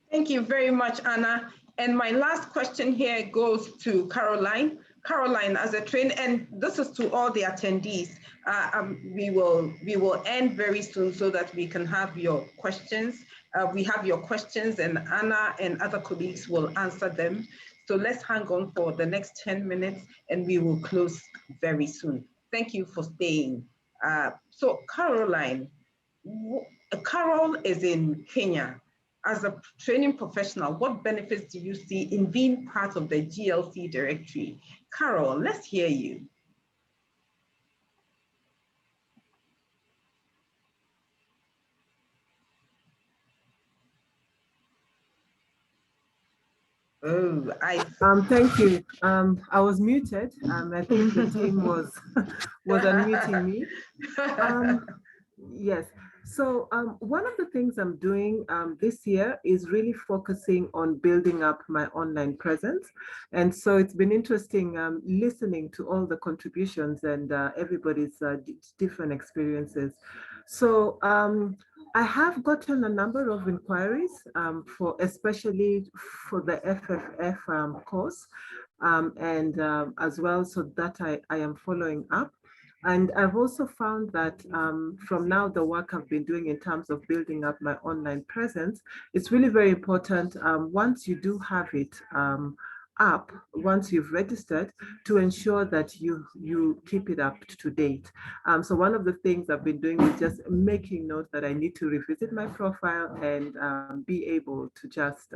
Thank you very much, Anna. And my last question here goes to Caroline. Caroline, as a trainer, and this is to all the attendees, we will end very soon so that we can have your questions. We have your questions, and Anna and other colleagues will answer them. So let's hang on for the next 10 minutes and we will close very soon. Thank you for staying. So Caroline, Carol is in Kenya. As a training professional, what benefits do you see in being part of the GLC directory? Carol, let's hear you. Oh, thank you. I was muted. I think the team was unmuting me. Yes. So one of the things I'm doing this year is really focusing on building up my online presence. And so it's been interesting listening to all the contributions and everybody's different experiences. So I have gotten a number of inquiries especially for the FFF course and as well, so that I am following up. And I've also found that from now the work I've been doing in terms of building up my online presence, it's really very important once you do have it up, once you've registered, to ensure that you keep it up to date. So one of the things I've been doing is just making note that I need to revisit my profile and be able to just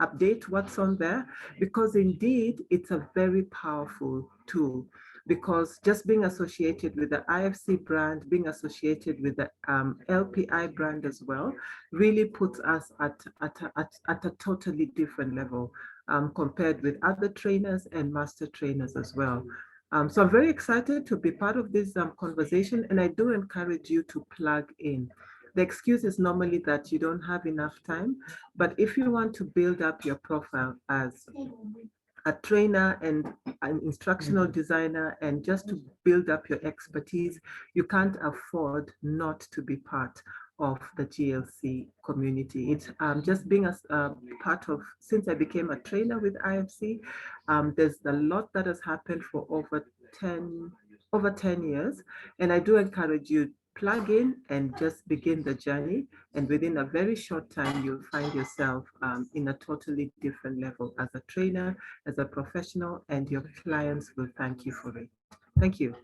update what's on there, because indeed it's a very powerful tool. Because just being associated with the IFC brand, being associated with the LPI brand as well, really puts us at a totally different level compared with other trainers and master trainers as well. So I'm very excited to be part of this conversation, and I do encourage you to plug in. The excuse is normally that you don't have enough time, but if you want to build up your profile as a trainer and an instructional designer, and just to build up your expertise, you can't afford not to be part of the GLC community. It's just being a part of, since I became a trainer with IFC, there's a lot that has happened for over 10 years. And I do encourage you, plug in and just begin the journey. And within a very short time, you'll find yourself in a totally different level as a trainer, as a professional, and your clients will thank you for it. Thank you.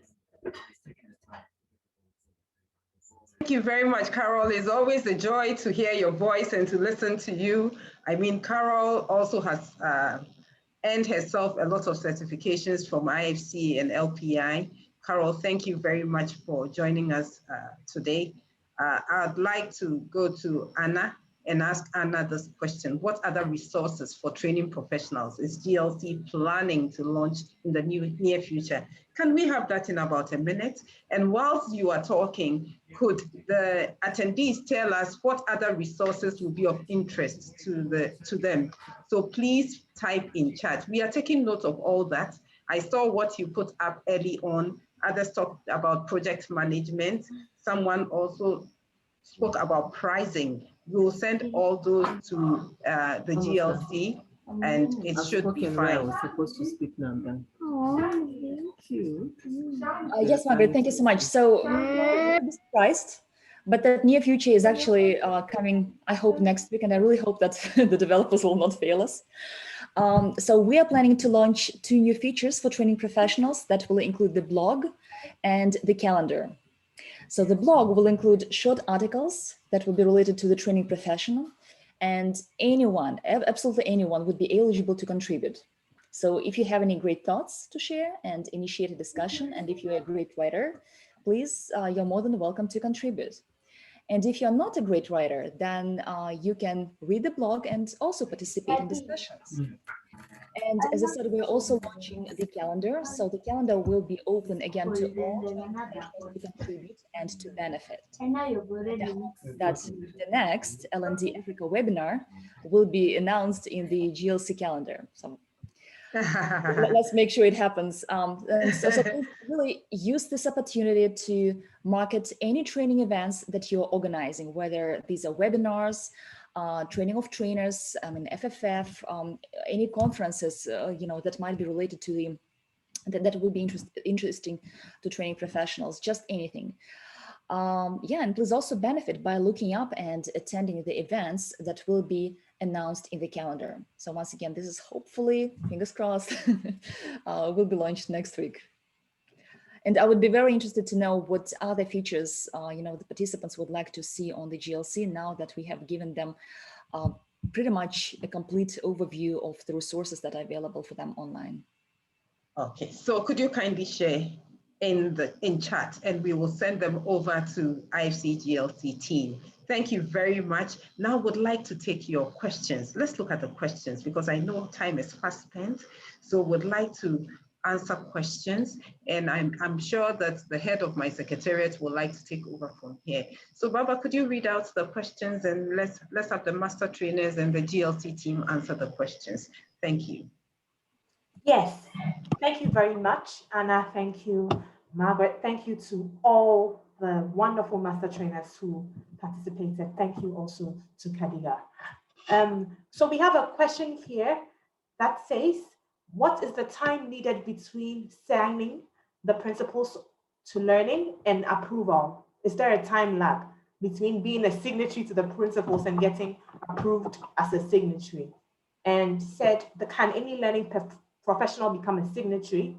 Thank you very much, Carol. It's always a joy to hear your voice and to listen to you. I mean, Carol also has earned herself a lot of certifications from IFC and LPI. Carol, thank you very much for joining us today. I'd like to go to Anna and ask Anna this question. What other resources for training professionals is GLC planning to launch in the near future? Can we have that in about a minute? And whilst you are talking, could the attendees tell us what other resources will be of interest to them? So please type in chat. We are taking note of all that. I saw what you put up early on. Others talked about project management. Someone also spoke about pricing. We'll send all those to the GLC, and it should be fine. I was supposed to speak now. Yes, Margaret, thank you so much. So, I'm surprised, but that near future is actually coming, I hope, next week, and I really hope that the developers will not fail us. So we are planning to launch 2 new features for training professionals that will include the blog and the calendar. So the blog will include short articles that will be related to the training professional, and anyone, absolutely anyone, would be eligible to contribute. So if you have any great thoughts to share and initiate a discussion, and if you're a great writer, please, you're more than welcome to contribute. And if you're not a great writer, then you can read the blog and also participate in discussions. And as I said, we're also launching the calendar. So the calendar will be open again to all to contribute and to benefit. And I hope that the next L&D Africa webinar will be announced in the GLC calendar. So let's make sure it happens. And so please really use this opportunity to market any training events that you're organizing, whether these are webinars, training of trainers, FFF, any conferences, that might be related to the, that would be interesting to training professionals, just anything. Yeah, and please also benefit by looking up and attending the events that will be announced in the calendar. So once again, this is hopefully, fingers crossed, will be launched next week. And I would be very interested to know what other features, the participants would like to see on the GLC now that we have given them pretty much a complete overview of the resources that are available for them online. Okay, so could you kindly share in chat, and we will send them over to IFC GLC team. Thank you very much. Now would like to take your questions. Let's look at the questions because I know time is fast spent. So would like to answer questions, and I'm sure that the head of my secretariat would like to take over from here. So Baba, could you read out the questions, and let's have the master trainers and the GLC team answer the questions. Thank you. Yes, thank you very much, Anna. Thank you, Margaret. Thank you to all the wonderful master trainers who participated. Thank you also to Khadiga. So we have a question here that says, what is the time needed between signing the principles to learning and approval? Is there a time lag between being a signatory to the principles and getting approved as a signatory? And said, can any learning professional become a signatory?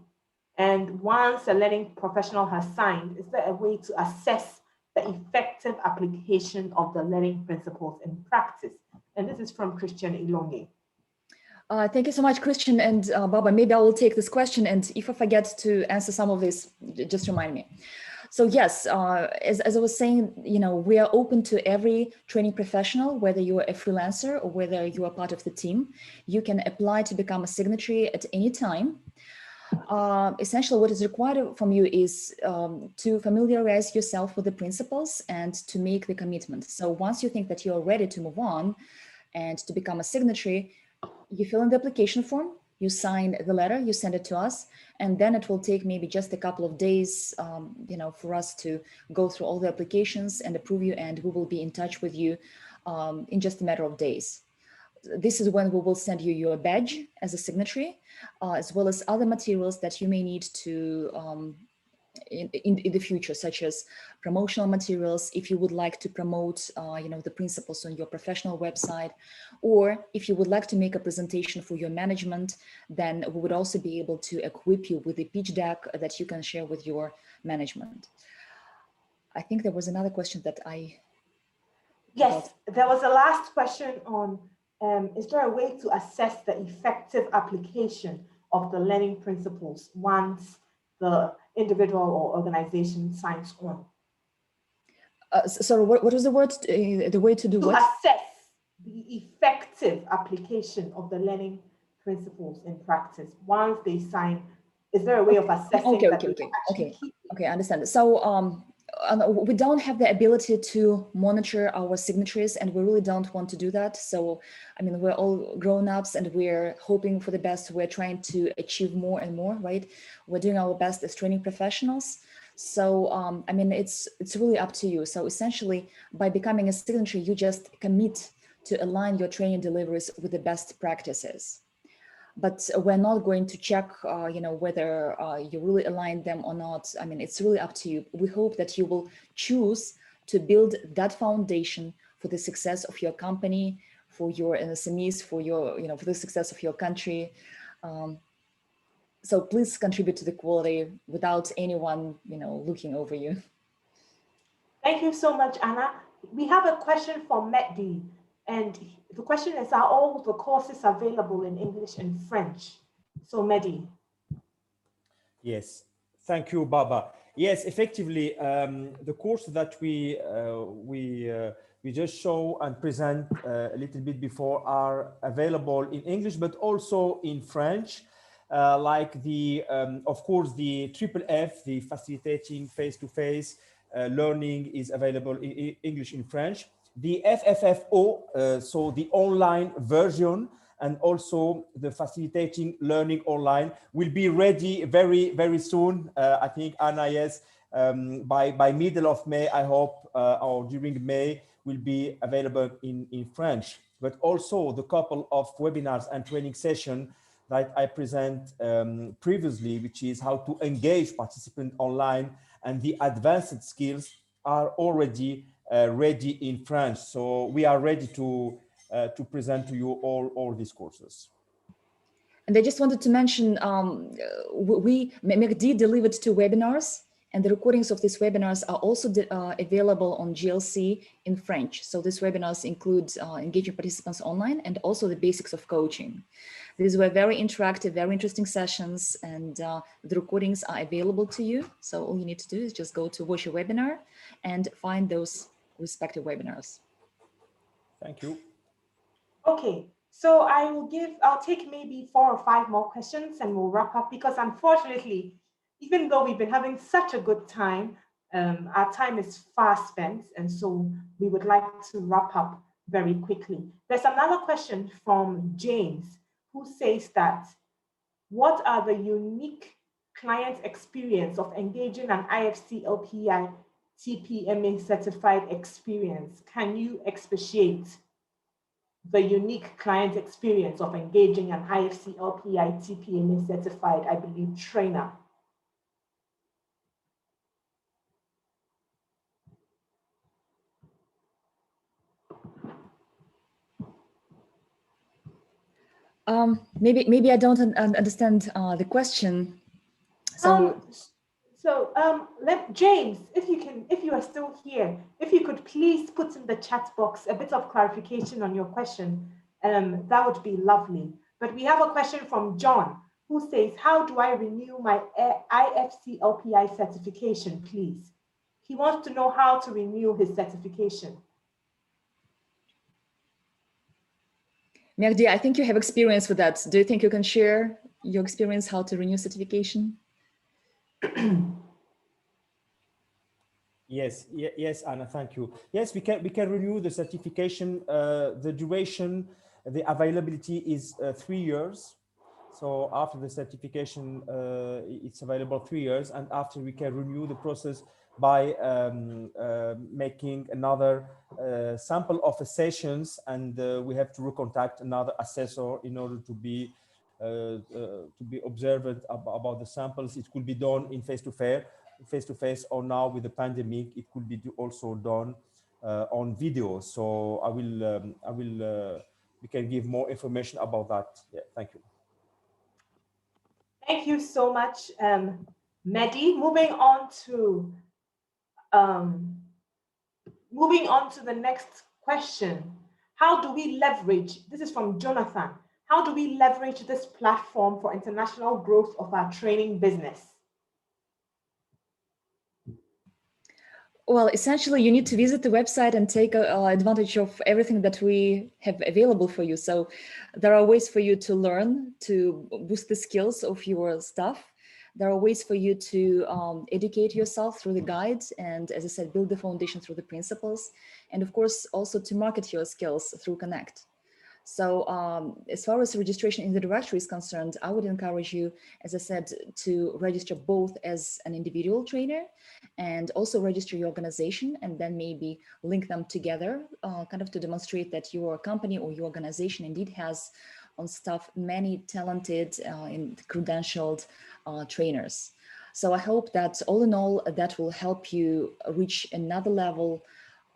And once a learning professional has signed, is there a way to assess the effective application of the learning principles in practice? And this is from Christian Ilonge. Thank you so much, Christian and Baba. Maybe I will take this question, and if I forget to answer some of this, just remind me. So yes, as I was saying, we are open to every training professional, whether you are a freelancer or whether you are part of the team. You can apply to become a signatory at any time. Essentially, what is required from you is to familiarize yourself with the principles and to make the commitment. So once you think that you are ready to move on and to become a signatory, you fill in the application form, you sign the letter, you send it to us, and then it will take maybe just a couple of days, for us to go through all the applications and approve you, and we will be in touch with you in just a matter of days. This is when we will send you your badge as a signatory, as well as other materials that you may need to in the future, such as promotional materials, if you would like to promote, the principles on your professional website, or if you would like to make a presentation for your management, then we would also be able to equip you with a pitch deck that you can share with your management. I think there was another question that I... Yes, there was a last question on, is there a way to assess the effective application of the learning principles once the individual or organization signs on? Sorry, what was the word? The way to do what? To assess the effective application of the learning principles in practice once they sign. Is there a way of assessing that? Okay, I understand. So we don't have the ability to monitor our signatories, and we really don't want to do that. So, I mean, we're all grown-ups and we're hoping for the best. We're trying to achieve more and more, right? We're doing our best as training professionals. So, I mean, it's really up to you. So essentially, by becoming a signatory, you just commit to align your training deliveries with the best practices. But we're not going to check, whether you really align them or not. I mean, it's really up to you. We hope that you will choose to build that foundation for the success of your company, for your SMEs, for your, for the success of your country. So please contribute to the quality without anyone, looking over you. Thank you so much, Anna. We have a question from Mehdi. And the question is, are all the courses available in English and French? So Mehdi. Yes, thank you, Baba. Yes, effectively, the course that we just show and present a little bit before are available in English, but also in French. Like of course, the FFF, the facilitating face-to-face learning is available in English and French. The FFFO, so the online version, and also the facilitating learning online will be ready very, very soon. I think, Anna, yes, by middle of May, I hope, or during May, will be available in French. But also the couple of webinars and training sessions that I present previously, which is how to engage participants online, and the advanced skills are already ready in French. So we are ready to present to you all these courses. And I just wanted to mention, MACD delivered 2 webinars, and the recordings of these webinars are also available on GLC in French. So these webinars include engaging participants online and also the basics of coaching. These were very interactive, very interesting sessions, and the recordings are available to you. So all you need to do is just go to watch your webinar and find those respective webinars. Thank you. Okay, so I'll take maybe 4 or 5 more questions and we'll wrap up, because unfortunately, even though we've been having such a good time, our time is fast spent, and so we would like to wrap up very quickly. There's another question from James, who says that, what are the unique client experience of engaging an Ifc Lpi Tpma certified experience? Can you expatiate the unique client experience of engaging an Ifc Lpi Tpma certified, I believe, trainer? Maybe I don't understand the question. So James, if you are still here, if you could please put in the chat box a bit of clarification on your question, that would be lovely. But we have a question from John, who says, how do I renew my Ifc Lpi certification, please? He wants to know how to renew his certification. Magdi, I think you have experience with that. Do you think you can share your experience how to renew certification? Yes, yes, Anna, thank you. Yes, we can renew the certification. The duration, the availability is 3 years. So after the certification, it's available 3 years, and after we can renew the process by making another sample of the sessions, and we have to recontact another assessor in order to be observant about the samples. It could be done in face-to-face, or now with the pandemic, it could be also done on video. So we can give more information about that. Yeah, thank you. Thank you so much, Mehdi. Moving on to the next question. How do we leverage, this is from Jonathan, how do we leverage this platform for international growth of our training business? Well, essentially, you need to visit the website and take advantage of everything that we have available for you. So there are ways for you to learn, to boost the skills of your staff. There are ways for you to educate yourself through the guides, and, as I said, build the foundation through the principles. And of course, also to market your skills through Connect. So as far as registration in the directory is concerned, I would encourage you, as I said, to register both as an individual trainer and also register your organization, and then maybe link them together, kind of to demonstrate that your company or your organization indeed has on staff many talented and credentialed trainers. So I hope that all in all, that will help you reach another level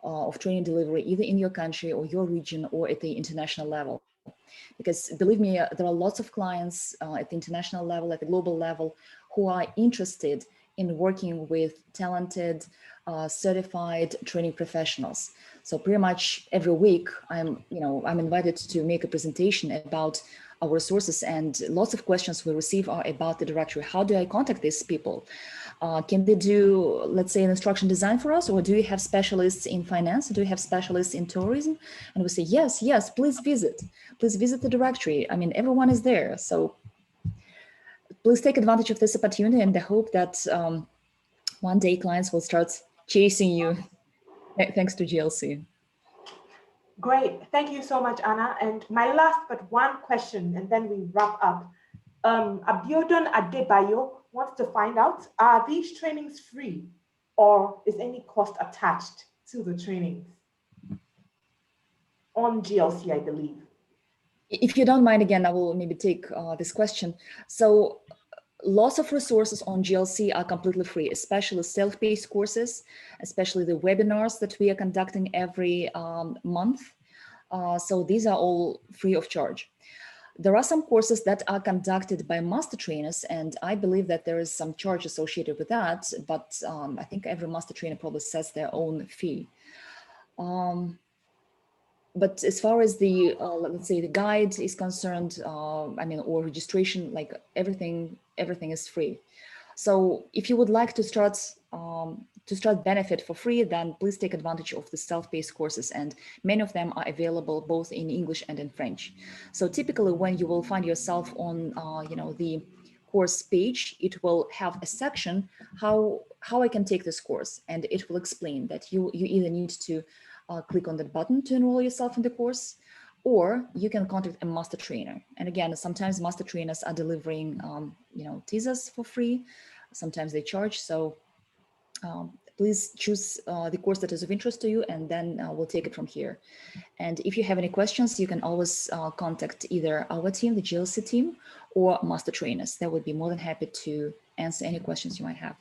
of training delivery, either in your country or your region or at the international level. Because believe me, there are lots of clients at the international level, at the global level, who are interested in working with talented, certified training professionals. So pretty much every week, I'm invited to make a presentation about our resources, and lots of questions we receive are about the directory. How do I contact these people? Can they do, let's say, an instruction design for us? Or do you have specialists in finance? Do you have specialists in tourism? And we say, yes, yes, please visit the directory. I mean, everyone is there. So please take advantage of this opportunity, and I hope that one day clients will start chasing you thanks to GLC. Great, thank you so much, Anna. And my last but one question, and then we wrap up. Abiodun Adebayo wants to find out, are these trainings free, or is any cost attached to the trainings? On GLC, I believe. If you don't mind, again, I will maybe take this question. So lots of resources on GLC are completely free, especially self-paced courses, especially the webinars that we are conducting every month. So these are all free of charge. There are some courses that are conducted by master trainers, and I believe that there is some charge associated with that, but I think every master trainer probably sets their own fee. but as far as the, let's say the guide is concerned, I mean, or registration, like everything is free. So if you would like to start benefit for free, then please take advantage of the self-paced courses, and many of them are available both in English and in French. So typically when you will find yourself on, you know, the course page, it will have a section, how I can take this course. And it will explain that you either need to click on that button to enroll yourself in the course, or you can contact a master trainer. And again, sometimes master trainers are delivering, you know, teasers for free. Sometimes they charge. So please choose the course that is of interest to you, and then we'll take it from here. And if you have any questions, you can always contact either our team, the GLC team, or master trainers. They would be more than happy to answer any questions you might have.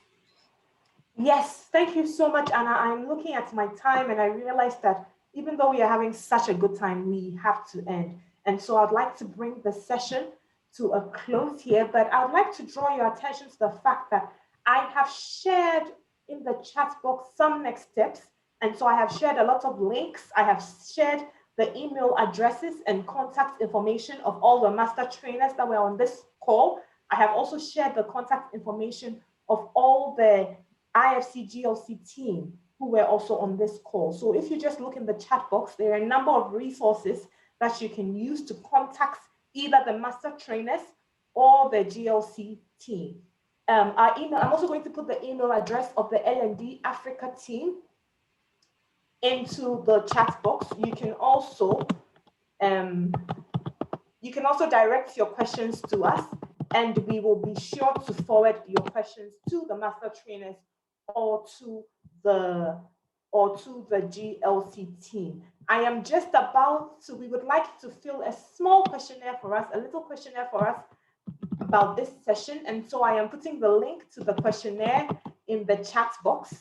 Yes, thank you so much, Anna. I'm looking at my time and I realized that even though we are having such a good time, we have to end. And so I'd like to bring the session to a close here, but I'd like to draw your attention to the fact that I have shared in the chat box some next steps. And so I have shared a lot of links. I have shared the email addresses and contact information of all the master trainers that were on this call. I have also shared the contact information of all the IFC GLC team who were also on this call. So if you just look in the chat box, there are a number of resources that you can use to contact either the master trainers or the GLC team. Our email, I'm also going to put the email address of the L&D Africa team into the chat box. You can also direct your questions to us, and we will be sure to forward your questions to the master trainers or to the GLC team. I am just about to, we would like to fill a small questionnaire for us, a little questionnaire for us about this session. And so I am putting the link to the questionnaire in the chat box.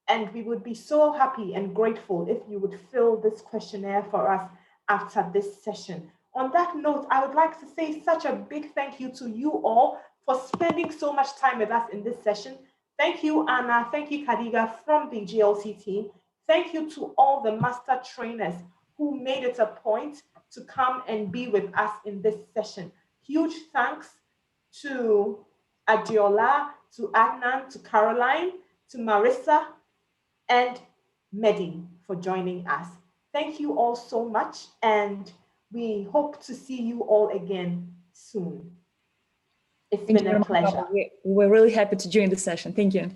And we would be so happy and grateful if you would fill this questionnaire for us after this session. On that note, I would like to say such a big thank you to you all for spending so much time with us in this session. Thank you, Anna. Thank you, Khadiga from the GLC team. Thank you to all the master trainers who made it a point to come and be with us in this session. Huge thanks to Adiola, to Adnan, to Caroline, to Marissa, and Mehdi for joining us. Thank you all so much, and we hope to see you all again soon. It's been a pleasure. We're really happy to join the session. Thank you.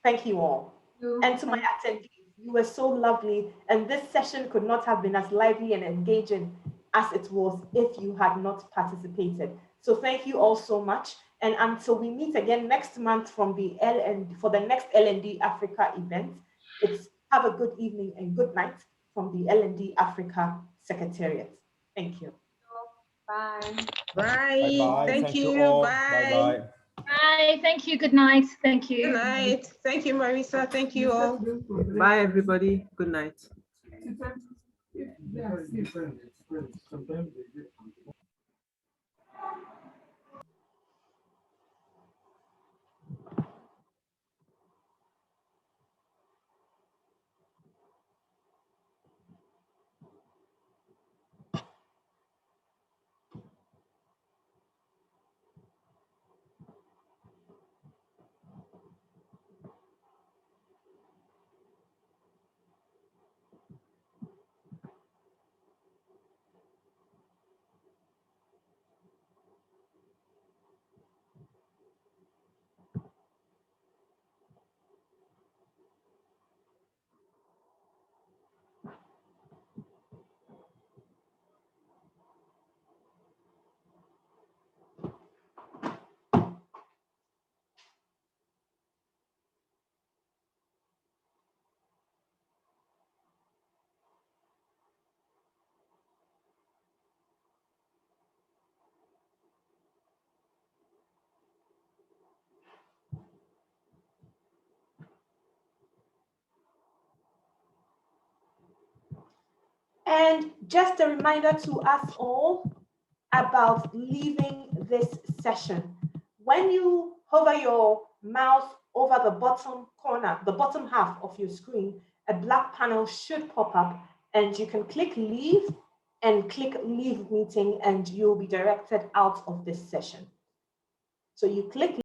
Thank you all. And to my attendees, you were so lovely, and this session could not have been as lively and engaging as it was if you had not participated. So thank you all so much. And until we meet again next month from the for the next L&D Africa event, it's have a good evening and good night from the L&D Africa Secretariat. Thank you. Bye. Bye. Bye-bye. Thank you. all. Bye. Bye-bye. Bye. Thank you. Good night. Thank you. Good night. Thank you, Marisa. Thank you all. Bye, everybody. Good night. And just a reminder to us all about leaving this session. When you hover your mouse over the bottom corner, the bottom half of your screen, a black panel should pop up, and you can click leave and click leave meeting, and you'll be directed out of this session. So you click